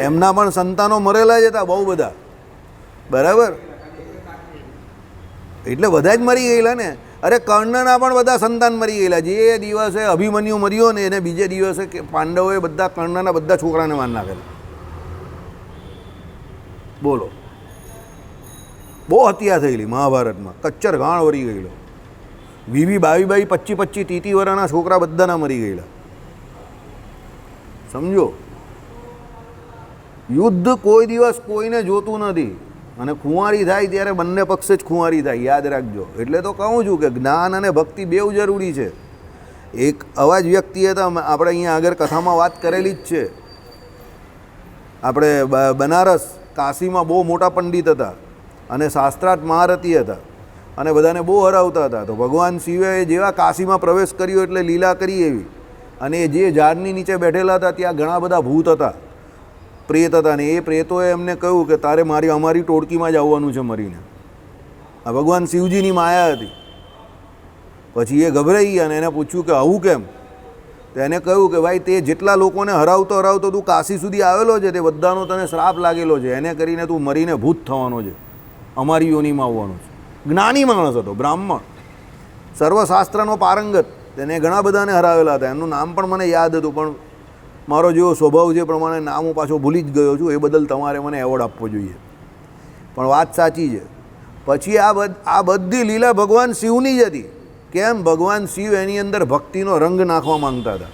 એમના પણ સંતાનો મરેલા જ હતા બહુ બધા, બરાબર. એટલે બધા જ મરી ગયેલા ને. અરે કર્ણના પણ બધા સંતાન મરી ગયેલા. જે દિવસે અભિમન્યુ મર્યો ને એને બીજે દિવસે પાંડવોએ બધા કર્ણના બધા છોકરાને માર નાખેલા. બોલો, બહુ હત્યા થયેલી મહાભારતમાં, કચ્ચર ઘાણ વળી ગયેલો. 22 25 30 વર્ષના છોકરા બધાના મરી ગયેલા, સમજો. યુદ્ધ કોઈ દિવસ કોઈને જોતું નથી, અને ખુંવારી થાય ત્યારે બંને પક્ષે જ ખુંવારી થાય, યાદ રાખજો. એટલે તો કહું છું કે જ્ઞાન અને ભક્તિ બેઉ જરૂરી છે. એક અવાજ વ્યક્તિ હતા, આપણે અહીંયા આગળ કથામાં વાત કરેલી જ છે. આપણે બનારસ કાશીમાં બહુ મોટા પંડિત હતા અને શાસ્ત્રાર્થ મહારથી હતા અને બધાને બહુ હરાવતા હતા. તો ભગવાન શિવે જેવા કાશીમાં પ્રવેશ કર્યો એટલે લીલા કરી એવી, અને જે ઝાડની નીચે બેઠેલા હતા ત્યાં ઘણા બધા ભૂત હતા, પ્રેત હતા, ને એ પ્રેતોએ એમને કહ્યું કે તારે અમારી ટોળકીમાં જ આવવાનું છે મરીને. આ ભગવાન શિવજીની માયા હતી. પછી એ ગભરાઈ ગયા અને એને પૂછ્યું કે આવું કેમ? તો એને કહ્યું કે ભાઈ તે જેટલા લોકોને હરાવતો તું કાશી સુધી આવેલો છે તે બધાનો તને શ્રાપ લાગેલો છે, એને કરીને તું મરીને ભૂત થવાનો છે, અમારી યોનિમાં આવવાનો છે. જ્ઞાની માણસ હતો, બ્રાહ્મણ, સર્વશાસ્ત્રનો પારંગત. તેને ઘણા બધાને હરાવેલા હતા. એમનું નામ પણ મને યાદ હતું, પણ મારો જેવો સ્વભાવ છે પ્રમાણે નામ હું પાછો ભૂલી જ ગયો છું. એ બદલ તમારે મને એવોર્ડ આપવો જોઈએ. પણ વાત સાચી છે. પછી આ બધી લીલા ભગવાન શિવની જ હતી. કેમ? ભગવાન શિવ એની અંદર ભક્તિનો રંગ નાખવા માંગતા હતા.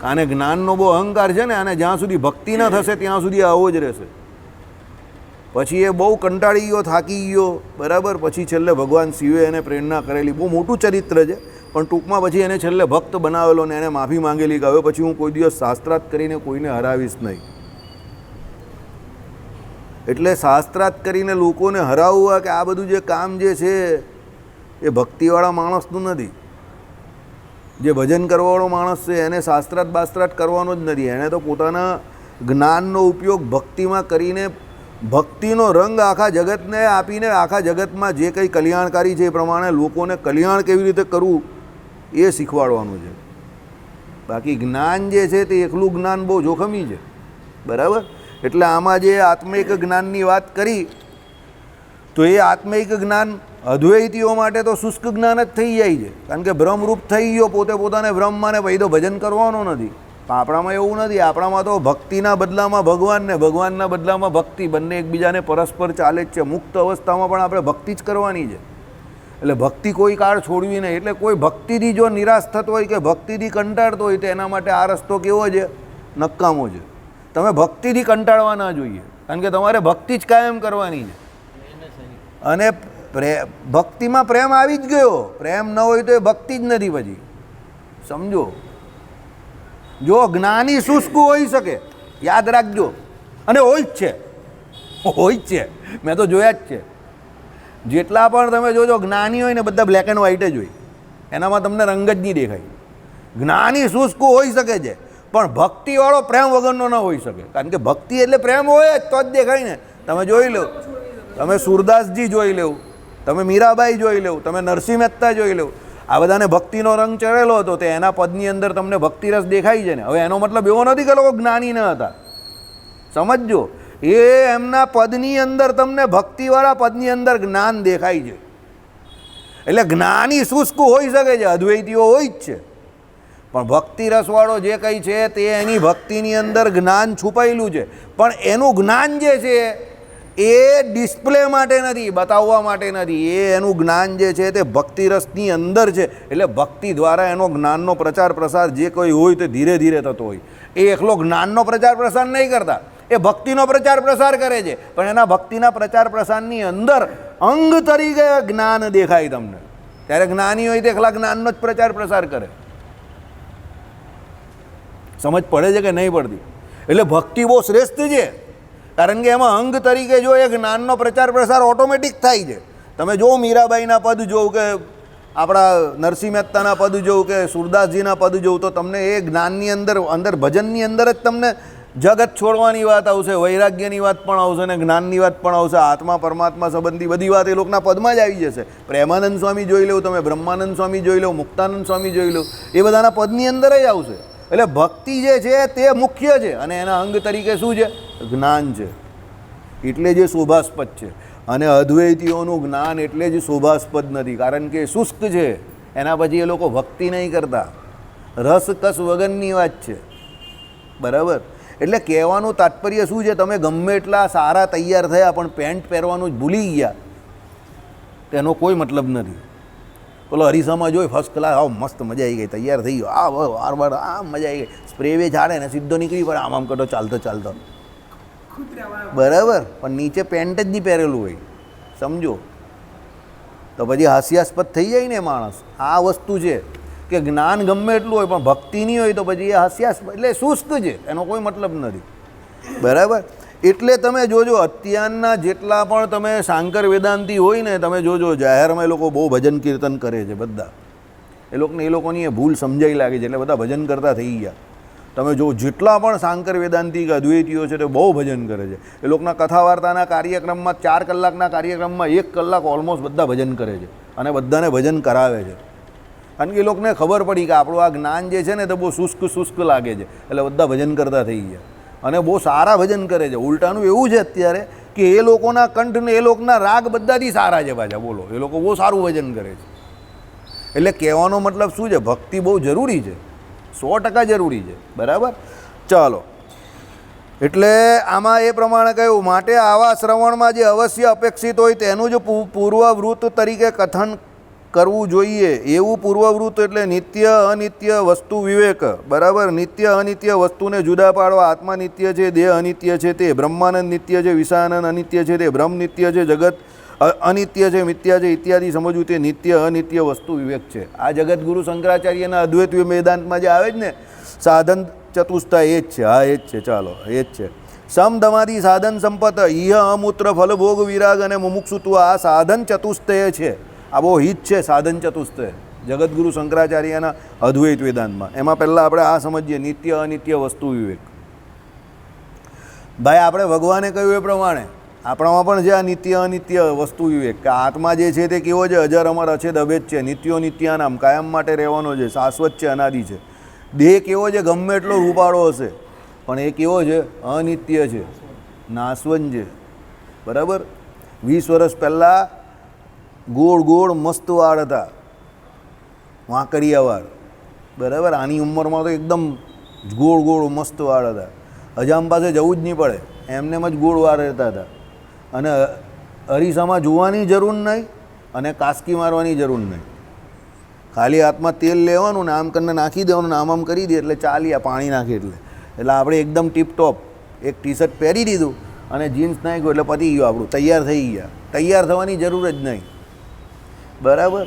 આને જ્ઞાનનો બહુ અહંકાર છે ને, અને જ્યાં સુધી ભક્તિ ન થશે ત્યાં સુધી આવો જ રહેશે. પછી એ બહુ કંટાળી ગયો, થાકી ગયો, બરાબર. પછી છેલ્લે ભગવાન શિવે એને પ્રેરણા કરેલી. બહુ મોટું ચરિત્ર છે, પણ ટૂંકમાં પછી એને છેલ્લે ભક્ત બનાવેલો ને એને માફી માંગેલી કે હવે પછી હું કોઈ દિવસ શાસ્ત્રાર્થ કરીને કોઈને હરાવીશ નહીં. એટલે શાસ્ત્રાર્થ કરીને લોકોને હરાવવા કે આ બધું જે કામ જે છે એ ભક્તિવાળા માણસનું નથી. જે ભજન કરવાવાળો માણસ છે એને શાસ્ત્રાર્થ બાસ્ત્રાર્થ કરવાનો જ નથી. એણે તો પોતાના જ્ઞાનનો ઉપયોગ ભક્તિમાં કરીને ભક્તિનો રંગ આખા જગતને આપીને આખા જગતમાં જે કંઈ કલ્યાણકારી છે એ પ્રમાણે લોકોને કલ્યાણ કેવી રીતે કરવું એ શીખવાડવાનું છે. બાકી જ્ઞાન જે છે તે એકલું જ્ઞાન બહુ જોખમી છે. બરાબર. એટલે આમાં જે આત્મિક જ્ઞાનની વાત કરી તો એ આત્મિક જ્ઞાન અદ્વૈતીઓ માટે તો શુષ્ક જ્ઞાન જ થઈ જાય છે. કારણ કે બ્રહ્મરૂપ થઈ ગયો, પોતે પોતાને બ્રહ્મ માને, પછી તો ભજન કરવાનો નથી. પણ આપણામાં એવું નથી. આપણામાં તો ભક્તિના બદલામાં ભગવાન ને ભગવાનના બદલામાં ભક્તિ, બંને એકબીજાને પરસ્પર ચાલે જ છે. મુક્ત અવસ્થામાં પણ આપણે ભક્તિ જ કરવાની છે. એટલે ભક્તિ કોઈ કાળ છોડવી નહીં. એટલે કોઈ ભક્તિથી જો નિરાશ થતો હોય કે ભક્તિથી કંટાળતો હોય તો એના માટે આ રસ્તો કેવો છે? નકામો છે. તમે ભક્તિથી કંટાળવા ના જોઈએ. કારણ કે તમારે ભક્તિ જ કાયમ કરવાની છે. અને ભક્તિમાં પ્રેમ આવી જ ગયો. પ્રેમ ન હોય તો એ ભક્તિ જ નથી પછી. સમજો. જો જ્ઞાની શુષ્ક હોઈ શકે, યાદ રાખજો. અને હોય જ છે, હોય જ છે. મેં તો જોયા જ છે. જેટલા પણ તમે જોજો જ્ઞાની હોય ને બધા બ્લેક એન્ડ વ્હાઇટ જ હોય. એનામાં તમને રંગ જ નહીં દેખાય. જ્ઞાની શુષ્ક હોઈ શકે છે પણ ભક્તિવાળો પ્રેમ વગરનો ન હોઈ શકે. કારણ કે ભક્તિ એટલે પ્રેમ હોય જ તો જ દેખાય ને. તમે જોઈ લો, તમે સુરદાસજી જોઈ લો, તમે મીરાબાઈ જોઈ લો, તમે નરસિંહ મહેતા જોઈ લો. આ બધાને ભક્તિનો રંગ ચડેલો હતો તે એના પદની અંદર તમને ભક્તિરસ દેખાય છે ને. હવે એનો મતલબ એવો નથી કે લોકો જ્ઞાની ન હતા. સમજજો, એ એમના પદની અંદર તમને ભક્તિવાળા પદની અંદર જ્ઞાન દેખાય છે. એટલે જ્ઞાની શુષ્ક હોઈ શકે છે, અદ્વૈતીઓ હોય જ છે. પણ ભક્તિ રસવાળો જે કંઈ છે તે એની ભક્તિની અંદર જ્ઞાન છુપાયેલું છે. પણ એનું જ્ઞાન જે છે એ ડિસ્પ્લે માટે નથી, બતાવવા માટે નથી. એ એનું જ્ઞાન જે છે તે ભક્તિ રસની અંદર છે. એટલે ભક્તિ દ્વારા એનો જ્ઞાનનો પ્રચાર પ્રસાર જે કોઈ હોય તે ધીરે ધીરે થતો હોય. એ એકલો જ્ઞાનનો પ્રચાર પ્રસાર નહીં કરતા, એ ભક્તિનો પ્રચાર પ્રસાર કરે છે. પણ એના ભક્તિના પ્રચાર પ્રસારની અંદર અંગ તરીકે જ્ઞાન દેખાય તમને. ત્યારે જ્ઞાની હોય તો એકલા જ્ઞાનનો જ પ્રચાર પ્રસાર કરે. સમજ પડે છે કે નહીં પડતી? એટલે ભક્તિ બહુ શ્રેષ્ઠ છે. કારણ કે એમાં અંગ તરીકે જો એ જ્ઞાનનો પ્રચાર પ્રસાર ઓટોમેટિક થાય છે. તમે જો મીરાબાઈના પદ જોઉં કે આપણા નરસિંહ મહેતાના પદ જોઉં કે સુરદાસજીના પદ જોઉં તો તમને એ જ્ઞાનની અંદર ભજનની અંદર જ તમને જગત છોડવાની વાત આવશે, વૈરાગ્યની વાત પણ આવશે ને જ્ઞાનની વાત પણ આવશે. આત્મા પરમાત્મા સંબંધી બધી વાત એ લોકોના પદમાં જ આવી જશે. પ્રેમાનંદ સ્વામી જોઈ લો, તમે બ્રહ્માનંદ સ્વામી જોઈ લો, મુક્તાનંદ સ્વામી જોઈ લો, એ બધાના પદની અંદર જ આવશે. એટલે ભક્તિ જે છે તે મુખ્ય છે અને એના અંગ તરીકે શું છે? જ્ઞાન છે. એટલે જે શોભાસ્પદ છે. અને અદ્વૈતીઓનું જ્ઞાન એટલે જ શોભાસ્પદ નથી, કારણ કે શુષ્ક છે. એના પછી એ લોકો ભક્તિ નહીં કરતા. રસકસ વગરની વાત છે. બરાબર. એટલે કહેવાનું તાત્પર્ય શું છે? તમે ગમે એટલા સારા તૈયાર થયા પણ પેન્ટ પહેરવાનું જ ભૂલી ગયા તેનો કોઈ મતલબ નથી. પેલો હરીસામાં જોઈ ફર્સ્ટ ક્લાસ, આવ મસ્ત મજા આવી ગઈ, તૈયાર થઈ ગયો, આ વારવાર આ મજા આવી ગઈ, સ્પ્રે વે ઝાડે ને સીધો નીકળી પડે આમ કરતો ચાલતો ચાલતો. બરાબર. પણ નીચે પેન્ટ જ નહીં પહેરેલું હોય. સમજો તો પછી હાસ્યાસ્પદ થઈ જાય ને માણસ. આ વસ્તુ છે કે જ્ઞાન ગમે એટલું હોય પણ ભક્તિ નહીં હોય તો પછી એ હાસ્યાસ્પદ એટલે શુષ્ક છે, એનો કોઈ મતલબ નથી. બરાબર. એટલે તમે જોજો અત્યારના જેટલા પણ તમે શાંકર વેદાંતી હોય ને, તમે જોજો જાહેરમાં એ લોકો બહુ ભજન કીર્તન કરે છે બધા. એ લોકોની એ ભૂલ સમજાઈ લાગે છે એટલે બધા ભજન કરતા થઈ ગયા. તમે જો જેટલા પણ શાંકર વેદાંતી કે અદ્વૈતીઓ છે તે બહુ ભજન કરે છે. એ લોકોના કથા વાર્તાના કાર્યક્રમમાં 4 કલાકના કાર્યક્રમમાં 1 કલાક ઓલમોસ્ટ બધા ભજન કરે છે અને બધાને ભજન કરાવે છે. કારણ કે એ લોકોને ખબર પડી કે આપણું આ જ્ઞાન જે છે ને તે બહુ શુષ્ક લાગે છે એટલે બધા ભજન કરતા થઈ ગયા અને બહુ સારા ભજન કરે છે. ઉલટાનું એવું છે અત્યારે કે એ લોકોના કંઠ ને એ લોકોના રાગ બધાથી સારા છે પાછા. બોલો, એ લોકો બહુ સારું ભજન કરે છે. એટલે કહેવાનો મતલબ શું છે? ભક્તિ બહુ જરૂરી છે, 100% જરૂરી છે. બરાબર. ચાલો, એટલે આમાં એ પ્રમાણે કહ્યું, માટે આવા શ્રવણમાં જે અવશ્ય અપેક્ષિત હોય તેનું જ પૂર્વવૃત્ત તરીકે કથન કરવું જોઈએ. એવું પૂર્વવૃત્ત એટલે નિત્ય અનિત્ય વસ્તુ વિવેક. બરાબર. નિત્ય અનિત્ય વસ્તુને જુદા પાડવા. આત્મા નિત્ય છે, દેહ અનિત્ય છે તે, બ્રહ્માનંદ નિત્ય છે, વિષયાનંદ અનિત્ય છે તે, બ્રહ્મ નિત્ય છે, જગત અનિત્ય છે, મિથ્યા છે ઇત્યાદિ સમજવું તે નિત્ય અનિત્ય વસ્તુ વિવેક છે. આ જગતગુરુ શંકરાચાર્યના અદ્વૈત વેદાંતમાં જે આવે જ ને સાધન ચતુષ્ટા એ જ છે. હા, એ જ છે. ચાલો, એ જ છે. સમદમાદિ સાધન સંપત ઇહ અમૂત્ર ફલભોગ વિરાગ અને મુમુક્ષુત્વ આ સાધન ચતુષ્ટય છે. આ બહુ હિત છે સાધન ચતુષ્ટય જગતગુરુ શંકરાચાર્યના અદ્વૈત વેદાંતમાં. એમાં પહેલાં આપણે આ સમજીએ નિત્ય અનિત્ય વસ્તુ વિવેક. ભાઈ આપણે ભગવાને કહ્યું એ પ્રમાણે આપણામાં પણ છે આ નિત્ય અનિત્ય વસ્તુ વિવેક કે આત્મા જે છે તે કેવો છે? અજર અમર અછેદ અભેદ છે, નિત્યો નિત્યાનામ, કાયમ માટે રહેવાનો છે, શાશ્વત છે, અનાદિ છે. દેહ કેવો છે? ગમે એટલો રૂપાળો હશે પણ એ કેવો છે? અનિત્ય છે, નાશવંત છે. બરાબર. 20 વર્ષ પહેલાં ગોળ ગોળ મસ્ત વાળ હતા, વાંકડિયા વાળ. બરાબર. આની ઉંમરમાં તો એકદમ ગોળ ગોળ મસ્ત વાળ હતા. હજામ પાસે જવું જ નહીં પડે, એમનેમ જ ગોળ વાળ રહેતા હતા. અને અરીસામાં જોવાની જરૂર નહીં અને કાસકી મારવાની જરૂર નહીં. ખાલી હાથમાં તેલ લેવાનું ને આમ કરીને નાખી દેવાનું ને આમ કરી દે એટલે ચાલી. આ પાણી નાખે એટલે આપણે એકદમ ટીપટોપ એક ટી શર્ટ પહેરી દીધું અને જીન્સ નાખ્યું એટલે પતી ગયું આપણું, તૈયાર થઈ ગયા. તૈયાર થવાની જરૂર જ નહીં. બરાબર.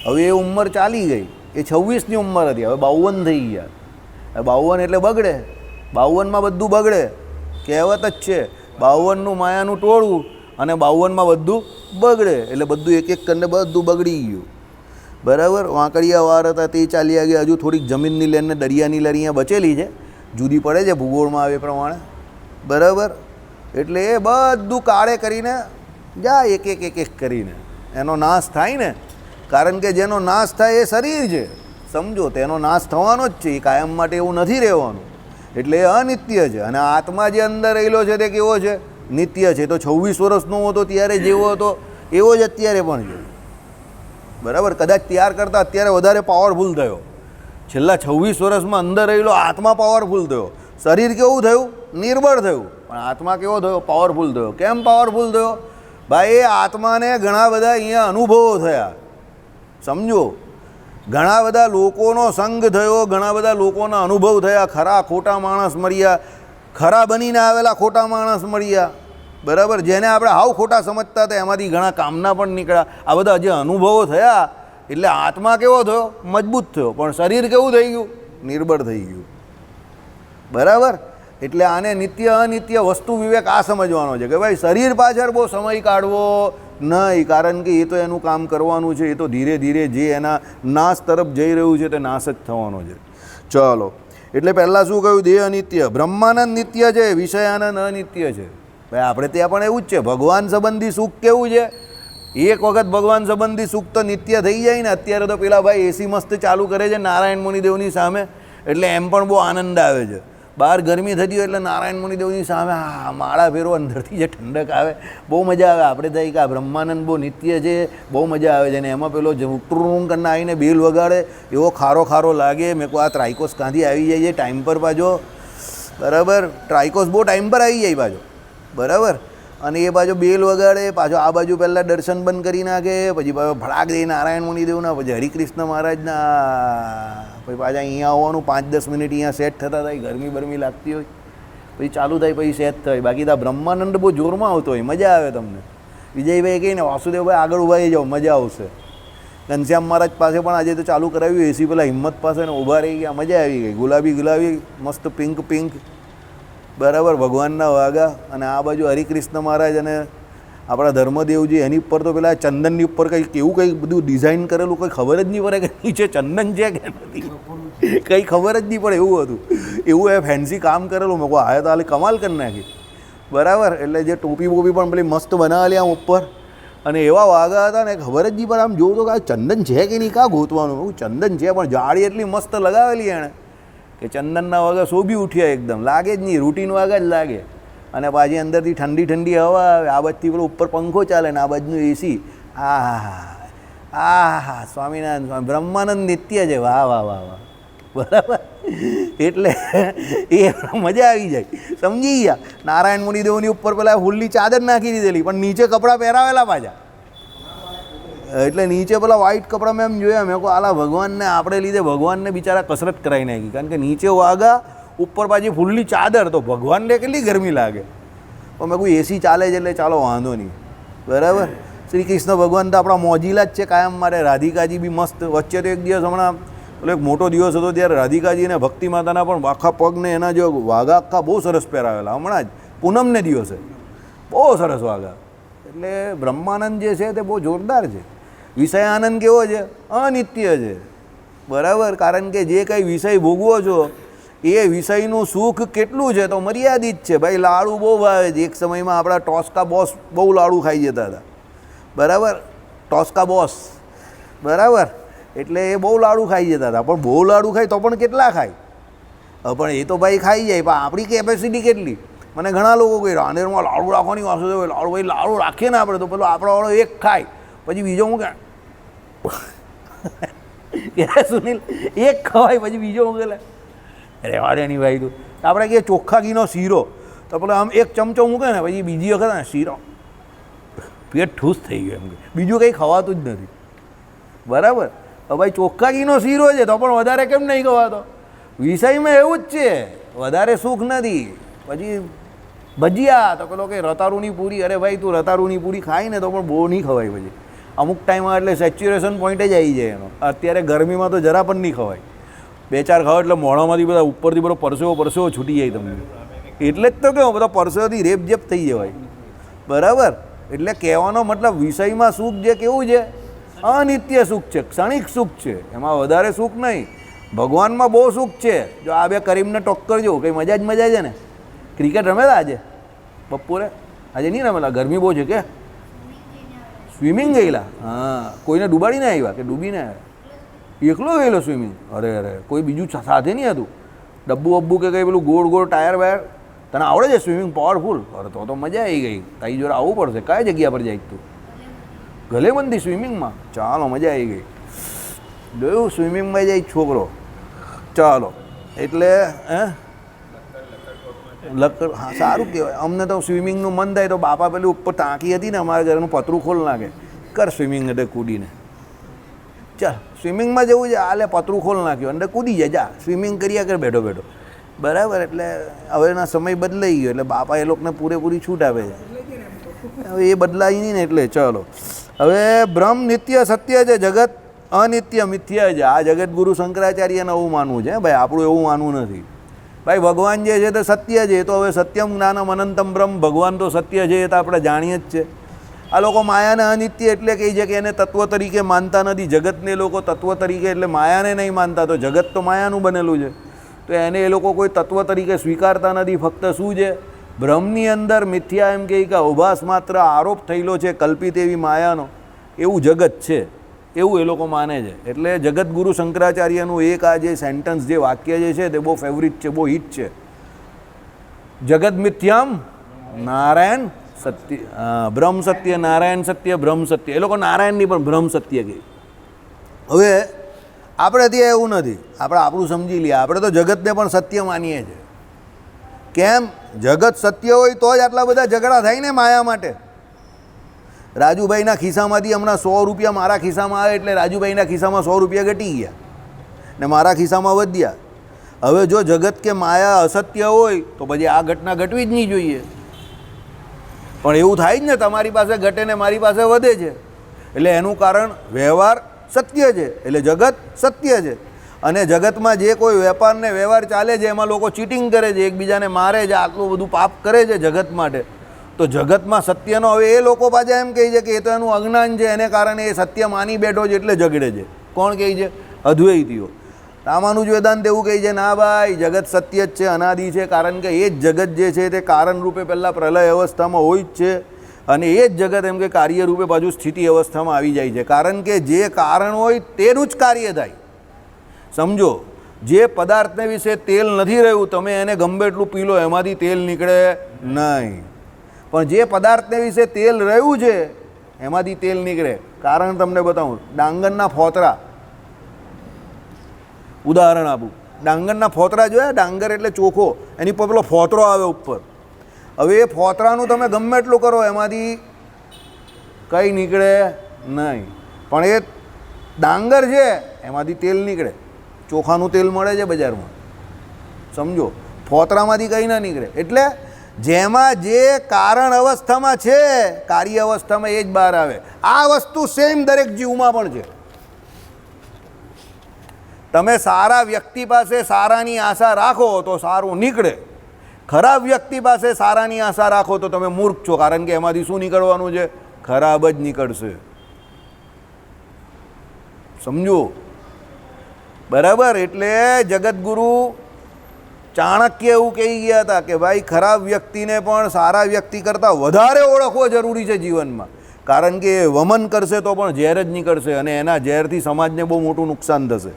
હવે એ ઉંમર ચાલી ગઈ. એ 26ની ઉંમર હતી, હવે 52 થઈ ગયા. 52 એટલે બગડે. 52માં બધું બગડે. કહેવત જ છે 52નું માયાનું ટોળું અને 52માં બધું બગડે. એટલે બધું એક એક કરીને બધું બગડી ગયું. બરાબર. વાંકડિયા વાર હતા તે ચાલ્યા ગયા. હજુ થોડીક જમીનની લેન ને દરિયાની લેર અહીંયા બચેલી છે, જુદી પડે છે ભૂગોળમાં આવે પ્રમાણે. બરાબર. એટલે એ બધું કાળે કરીને જાય એક એક એક એક કરીને એનો નાશ થાય ને. કારણ કે જેનો નાશ થાય એ શરીર છે, સમજો. તેનો નાશ થવાનો જ છે, એ કાયમ માટે એવું નથી રહેવાનું. એટલે એ અનિત્ય છે. અને આત્મા જે અંદર રહેલો છે તે કેવો છે? નિત્ય છે. તો 26 વર્ષનો હતો ત્યારે જેવો હતો એવો જ અત્યારે પણ છે. બરાબર. કદાચ ત્યાર કરતાં અત્યારે વધારે પાવરફુલ થયો. છેલ્લા 26 વર્ષમાં અંદર રહેલો આત્મા પાવરફુલ થયો. શરીર કેવું થયું? નિર્બળ થયું. પણ આત્મા કેવો થયો? પાવરફુલ થયો. કેમ પાવરફુલ થયો? ભાઈ એ આત્માને ઘણા બધા અહીંયા અનુભવો થયા, સમજો. ઘણા બધા લોકોનો સંગ થયો, ઘણા બધા લોકોના અનુભવ થયા. ખરા ખોટા માણસ મળ્યા, ખરા બનીને આવેલા ખોટા માણસ મળ્યા. બરાબર. જેને આપણે હાવ ખોટા સમજતા હતા એમાંથી ઘણા કામના પણ નીકળ્યા. આ બધા જે અનુભવો થયા એટલે આત્મા કેવો થયો? મજબૂત થયો. પણ શરીર કેવું થઈ ગયું? નિર્બળ થઈ ગયું. બરાબર. એટલે આને નિત્ય અનિત્ય વસ્તુ વિવેક આ સમજવાનો છે કે ભાઈ શરીર પાછળ બહુ સમય કાઢવો નહીં, કારણ કે એ તો એનું કામ કરવાનું છે. એ તો ધીરે ધીરે જે એના નાશ તરફ જઈ રહ્યું છે તે નાશ જ થવાનો છે. ચલો. એટલે પહેલાં શું કહ્યું? દેહ અનિત્ય, બ્રહ્માનંદ નિત્ય છે, વિષયાનંદ અનિત્ય છે. ભાઈ આપણે ત્યાં પણ એવું જ છે. ભગવાન સંબંધી સુખ કેવું છે? એક વખત ભગવાન સંબંધી સુખ તો નિત્ય થઈ જાય ને. અત્યારે તો પેલા ભાઈ એસી મસ્ત ચાલુ કરે છે નારાયણ મુનિદેવની સામે, એટલે એમ પણ બહુ આનંદ આવે છે. બહાર ગરમી થતી હોય એટલે નારાયણ મુનિદેવની સામે માળા ફેરો, અંદરથી જે ઠંડક આવે, બહુ મજા આવે. આપણે થાય કે આ બ્રહ્માનંદ બહુ નિત્ય છે, બહુ મજા આવે છે. ને એમાં પેલો ટુરુંગ કરીને આવીને બેલ વગાડે, એવો ખારો ખારો લાગે. મેં કહું આ ટ્રાઇકોસ ક્યાંથી આવી જાય છે ટાઈમ પર પાછો? બરાબર. ટ્રાઇકોસ બહુ ટાઈમ પર આવી જાય પાછો. બરાબર. અને એ બાજુ બેલ વગાડે, પાછો આ બાજુ પહેલાં દર્શન બંધ કરી નાખે, પછી પાછો ભડાક દે નારાયણ મુનિદેવના, પછી હરિકૃષ્ણ મહારાજના, પછી પાછા અહીંયા આવવાનું 5-10 મિનિટ અહીંયા સેટ થતા થાય. ગરમી બરમી લાગતી હોય પછી ચાલુ થાય, પછી સેટ થાય. બાકી તો બ્રહ્માનંદ બહુ જોરમાં આવતો હોય, મજા આવે તમને. વિજયભાઈ કહીને વાસુદેવભાઈ આગળ ઊભા થઈ જાઓ, મજા આવશે. ઘનશ્યામ મહારાજ પાસે પણ આજે તો ચાલુ કરાવ્યું એસી, પેલા હિંમત પાસે ને ઊભા રહી ગયા, મજા આવી ગઈ. ગુલાબી ગુલાબી મસ્ત પિંક પિંક. બરાબર. ભગવાનના વાગા. અને આ બાજુ હરિકૃષ્ણ મહારાજ અને આપણા ધર્મદેવજી, એની ઉપર તો પેલા ચંદનની ઉપર કંઈક એવું કંઈક બધું ડિઝાઇન કરેલું, કંઈ ખબર જ નહીં પડે કે નીચે ચંદન છે કે નથી, કંઈ ખબર જ નહીં પડે એવું હતું. એવું એ ફેન્સી કામ કરેલું. મેં કહું આ તો હાલે કમાલ કરી નાખી. બરાબર. એટલે જે ટોપી બોપી પણ પેલી મસ્ત બનાવેલી આમ ઉપર, અને એવા વાગા હતા ને ખબર જ નહીં પડે. આમ જોઉં તો કે ચંદન છે કે નહીં, કાં ગોતવાનું? એવું ચંદન છે પણ જાળી એટલી મસ્ત લગાવેલી એણે કે ચંદનના વાગા શોભી ઉઠ્યા એકદમ. લાગે જ નહીં, રૂટીન વાગા જ લાગે. અને પાછી અંદરથી ઠંડી ઠંડી હવા આવે. આ બાજુથી પેલો ઉપર પંખો ચાલે ને આ બાજુનું એસી. હા સ્વામિનારાયણ સ્વામી બ્રહ્માનંદ નિત્ય છે. વાહ વાહ વાહ વાહ. બરાબર. એટલે એ મજા આવી જાય, સમજી ગયા. નારાયણ મુનિદેવની ઉપર પેલા ફૂલની ચાદર નાખી દીધેલી, પણ નીચે કપડાં પહેરાવેલા પાછા. એટલે નીચે પેલા વ્હાઈટ કપડાં મેં એમ જોયા. મેં કહું આલા ભગવાનને આપણે લીધે ભગવાનને બિચારા કસરત કરાવી નાખી. કારણ કે નીચે વાગા, ઉપર પાછી ફૂલની ચાદર, તો ભગવાનને કેટલી ગરમી લાગે. પણ મેં કહું એસી ચાલે છે એટલે ચાલો વાંધો નહીં. બરાબર. શ્રી કૃષ્ણ ભગવાન તો આપણા મોજીલા જ છે કાયમ માટે. રાધિકાજી બી મસ્ત. વચ્ચે તો એક દિવસ હમણાં પેલો એક મોટો દિવસ હતો ત્યારે રાધિકાજી અને ભક્તિ માતાના પણ આખા પગને એના જો વાઘા આખા બહુ સરસ પહેરાવેલા. હમણાં જ પૂનમને દિવસે બહુ સરસ વાગે. એટલે બ્રહ્માનંદ જે છે તે બહુ જોરદાર છે. વિષય આનંદ કેવો છે? અનિત્ય છે. બરાબર, કારણ કે જે કંઈ વિષય ભોગવો છો એ વિષયનું સુખ કેટલું છે તો મર્યાદિત છે. ભાઈ લાડુ બહુ ભાવે છે. એક સમયમાં આપણા ટોસ્કા બોસ બહુ લાડુ ખાઈ જતા હતા. બરાબર, ટોસ્કા બોસ, બરાબર, એટલે એ બહુ લાડુ ખાઈ જતા હતા. પણ બહુ લાડુ ખાય તો પણ કેટલા ખાય? પણ એ તો ભાઈ ખાઈ જાય, પણ આપણી કેપેસિટી કેટલી? મને ઘણા લોકો કહે રાંદેરમાં લાડુ રાખવાની વાસો છે, લાડુ ભાઈ લાડુ રાખીએ ને આપણે તો પેલો આપણાવાળો એક ખાય પછી બીજો હું કે સુનિલ એક ખવાય પછી બીજો હું કે રહેવા દે નહીં ભાઈ તું. આપણે કે ચોખ્ખા ઘીનો શીરો તો પેલો આમ એક ચમચો મૂકે ને પછી બીજી વખત ને શીરો પેટ ઠૂસ થઈ ગયું એમ કે બીજું કંઈ ખવાતું જ નથી. બરાબર, હવે ભાઈ ચોખ્ખા ઘીનો શીરો છે તો પણ વધારે કેમ નહીં ખવાતો? વિષયમાં એવું જ છે, વધારે સુખ નથી. પછી ભજીયા તો પેલો કે રતારુની પૂરી, અરે ભાઈ તું રતારુની પૂરી ખાય ને તો પણ બહુ નહીં ખવાય. પછી અમુક ટાઈમમાં એટલે સેચ્યુરેશન પોઈન્ટ જ આવી જાય એનો. અત્યારે ગરમીમાં તો જરા પણ નહીં ખવાય. 2-4 ખાવ એટલે મોઢામાંથી બધા ઉપરથી બધો પરસેવો છૂટી જાય તમને. એટલે જ તો કહો બધા પરસેવોથી રેપઝેપ થઈ જવાય. બરાબર, એટલે કહેવાનો મતલબ વિષયમાં સુખ જે કેવું છે? અનિત્ય સુખ છે, ક્ષણિક સુખ છે, એમાં વધારે સુખ નહીં. ભગવાનમાં બહુ સુખ છે. જો આ બે કરીમને ટક્કર જો કંઈ મજા જ મજા છે ને. ક્રિકેટ રમેલા આજે બપોરે? આજે નહીં રમેલા, ગરમી બહુ છે કે સ્વિમિંગ ગયેલા? હા, કોઈને ડૂબાડીને આવ્યા કે ડૂબીને આવ્યા? એકલો ગયેલો સ્વિમિંગ? અરે અરે, કોઈ બીજું સાથે નહીં હતું? ડબ્બુ બબ્બુ કે કંઈ પેલું ગોળ ગોળ ટાયર વાયર? તને આવડે છે સ્વિમિંગ પાવરફુલ? અરે તો મજા આવી ગઈ. તારી જોડે આવવું પડશે. કઈ જગ્યા પર જાય તું? ગલેબંધી સ્વિમિંગમાં? ચાલો મજા આવી ગઈ. જોયું સ્વિમિંગમાં જાય છોકરો. ચાલો, એટલે લકર, હા સારું કહેવાય. અમને તો સ્વિમિંગનું મન થાય તો બાપા પેલી ઉપર ટાંકી હતી ને અમારા ઘરનું પતરું ખોલ નાખે, કર સ્વિમિંગ એટલે કૂદીને. ચાલ સ્વિમિંગમાં જવું છે, આલે પતરું ખોલ નાખ્યું અંદર કૂદી જાય, જા સ્વિમિંગ કર્યા કર બેઠો બેઠો. બરાબર, એટલે હવેના સમય બદલાઈ ગયો એટલે બાપા એ લોકોને પૂરેપૂરી છૂટ આપે છે. હવે એ બદલાય નહીં ને એટલે ચાલો. હવે બ્રહ્મ નિત્ય સત્ય છે, જગત અનિત્ય મિથ્યા છે. આ જગતગુરુ શંકરાચાર્યને એવું માનવું છે ભાઈ, આપણું એવું માનવું નથી. ભાઈ ભગવાન જે છે તે સત્ય છે, તો હવે સત્યમ જ્ઞાનમ અનંતમ બ્રહ્મ, ભગવાન તો સત્ય છે એ તો આપણે જાણીએ જ છે. આ લોકો માયાને અનિત્ય એટલે કહે છે કે એને તત્વ તરીકે માનતા નથી. જગતને લોકો તત્વ તરીકે એટલે માયાને નહીં માનતા, તો જગત તો માયાનું બનેલું છે તો એને એ લોકો કોઈ તત્વ તરીકે સ્વીકારતા નથી. ફક્ત શું છે? બ્રહ્મની અંદર મિથ્યા એમ કહે કે અવભાસ માત્ર આરોપ થયેલો છે કલ્પિત એવી માયાનો, એવું જગત છે એવું એ લોકો માને છે. એટલે જગતગુરુ શંકરાચાર્યનું એક આ જે સેન્ટન્સ જે વાક્ય જે છે તે બહુ ફેવરિટ છે, બહુ હિટ છે. જગત મિથ્યામ નારાયણ સત્ય, બ્રહ્મ સત્ય, નારાયણ સત્ય, બ્રહ્મ સત્ય. એ લોકો નારાયણની પણ બ્રહ્મ સત્ય કહે. હવે આપણે ત્યાં એવું નથી, આપણે આપણું સમજી લઈએ. આપણે તો જગતને પણ સત્ય માનીએ છીએ. કેમ? જગત સત્ય હોય તો જ આટલા બધા ઝઘડા થાય ને માયા માટે. રાજુભાઈના ખિસ્સામાંથી હમણાં 100 રૂપિયા મારા ખિસ્સામાં આવે એટલે રાજુભાઈના ખિસ્સામાં 100 રૂપિયા ઘટી ગયા ને મારા ખિસ્સામાં વધ્યા. હવે જો જગત કે માયા અસત્ય હોય તો પછી આ ઘટના ઘટવી જ નહીં જોઈએ. પણ એવું થાય જ ને, તમારી પાસે ઘટે ને મારી પાસે વધે છે એટલે એનું કારણ વ્યવહાર સત્ય છે એટલે જગત સત્ય છે. અને જગતમાં જે કોઈ વેપાર ને વ્યવહાર ચાલે છે એમાં લોકો ચીટિંગ કરે છે, એકબીજાને મારે છે, આટલું બધું પાપ કરે છે જગત માટે. તો જગતમાં સત્યનો હવે એ લોકો પાછા એમ કહે છે કે એ તો એનું અજ્ઞાન છે, એને કારણે એ સત્ય માની બેઠો છે એટલે ઝઘડે છે. કોણ કહે છે? અદ્વૈતીઓ. રામાનુજ વેદાંત એવું કહે છે ના ભાઈ, જગત સત્ય જ છે, અનાદિ છે. કારણ કે એ જ જગત જે છે તે કારણ રૂપે પહેલાં પ્રલય અવસ્થામાં હોય જ છે અને એ જ જગત એમ કે કાર્ય રૂપે બાજુ સ્થિતિ અવસ્થામાં આવી જાય છે. કારણ કે જે કારણ હોય તેનું જ કાર્ય થાય. સમજો, જે પદાર્થને વિશે તેલ નથી રહ્યું, તમે એને ગમે એટલું પી લો એમાંથી તેલ નીકળે નહીં. પણ જે પદાર્થને વિશે તેલ રહ્યું છે એમાંથી તેલ નીકળે. કારણ તમને બતાવું, ડાંગરના ફોતરા ઉદાહરણ આપું. ડાંગરના ફોતરા જોયા? ડાંગર એટલે ચોખો, એની પર પેલો ફોતરો આવે ઉપર. હવે એ ફોતરાનું તમે ગમે એટલું કરો એમાંથી કંઈ નીકળે નહીં. પણ એ ડાંગર છે એમાંથી તેલ નીકળે. ચોખાનું તેલ મળે છે બજારમાં. સમજો, ફોતરામાંથી કંઈ ના નીકળે. એટલે જેમાં જે કારણ અવસ્થામાં છે કાર્ય અવસ્થામાં એ જ બહાર આવે. આ વસ્તુ સેમ દરેક જીવમાં પણ છે. તમે સારા વ્યક્તિ પાસે સારાની આશા રાખો તો સારું નીકળે. ખરાબ વ્યક્તિ પાસે સારાની આશા રાખો તો તમે મૂર્ખ છો, કારણ કે એમાંથી શું નીકળવાનું છે? ખરાબ જ નીકળશે. સમજો બરાબર? એટલે જગતગુરુ ચાણક્ય એવું કહી ગયા હતા કે ભાઈ ખરાબ વ્યક્તિને પણ સારા વ્યક્તિ કરતાં વધારે ઓળખવો જરૂરી છે જીવનમાં, કારણ કે એ વમન કરશે તો પણ ઝેર જ નીકળશે અને એના ઝેરથી સમાજને બહુ મોટું નુકસાન થશે.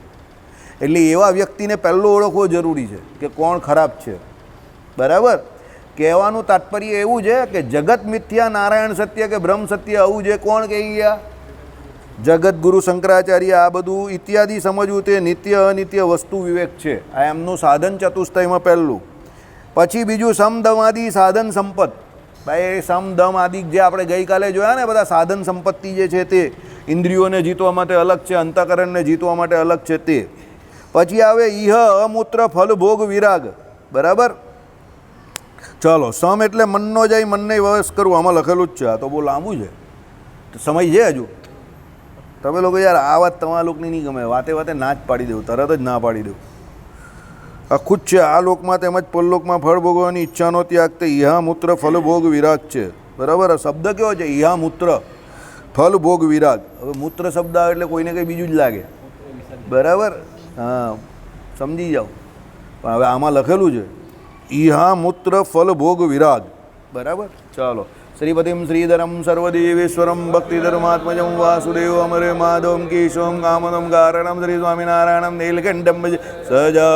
એટલે એવા વ્યક્તિને પહેલું ઓળખવો જરૂરી છે કે કોણ ખરાબ છે. બરાબર? કહેવાનું તાત્પર્ય એવું છે કે જગત મિથ્યા નારાયણ સત્ય કે બ્રહ્મ સત્ય આવું જે કોણ કહી ગયા? જગતગુરુ શંકરાચાર્ય. આ બધું ઇત્યાદિ સમજવું તે નિત્ય અનિત્ય વસ્તુ વિવેક છે. આ એમનું સાધન ચતુષ્ટયમાં પહેલું. પછી બીજું સમદમાદિ સાધન સંપત્ત. ભાઈ સમદમ આદિ જે આપણે ગઈકાલે જોયા ને બધા સાધન સંપત્તિ જે છે તે ઇન્દ્રિયોને જીતવા માટે અલગ છે, અંતઃકરણને જીતવા માટે અલગ છે તે. પછી આવે ઇહ અમૂત્ર ફલ ભોગ વિરાગ. બરાબર? ચાલો, સમ એટલે મનનો જાય મનને વશ કરવું, આમાં લખેલું જ છે. આ તો બહુ લાંબુ છે, સમય છે હજુ. તમે લોકો યાર આ વાત તમારા લોકોની નહીં ગમે, વાતે વાતે ના જ પાડી દેવું, તરત જ ના પાડી દેવું. આખું જ છે. આ લોકમાં તેમજ પરલોકમાં ફળ ભોગવવાની ઈચ્છાનો ત્યાગ તે ઇહા મૂત્ર ફલ ભોગ વિરાગ છે. બરાબર? શબ્દ કેવો છે? ઇહા મૂત્ર ફલ ભોગ વિરાગ. હવે મૂત્ર શબ્દ આવે એટલે કોઈને કંઈ બીજું જ લાગે. બરાબર? હા, સમજી જાઓ. પણ હવે આમાં લખેલું છે ઇહા મૂત્ર ફલ ભોગ વિરાગ. બરાબર? ચાલો. શ્રીપતિમ શ્રીધરમ સર્વદેવેશ્વરમ ભક્તિધર્માત્મજમ વાસુદેવ અમરે માધવમ કેશવમ કામદમ કારણમ શ્રી સ્વામિનારાયણમ નીલકંઠમ સજા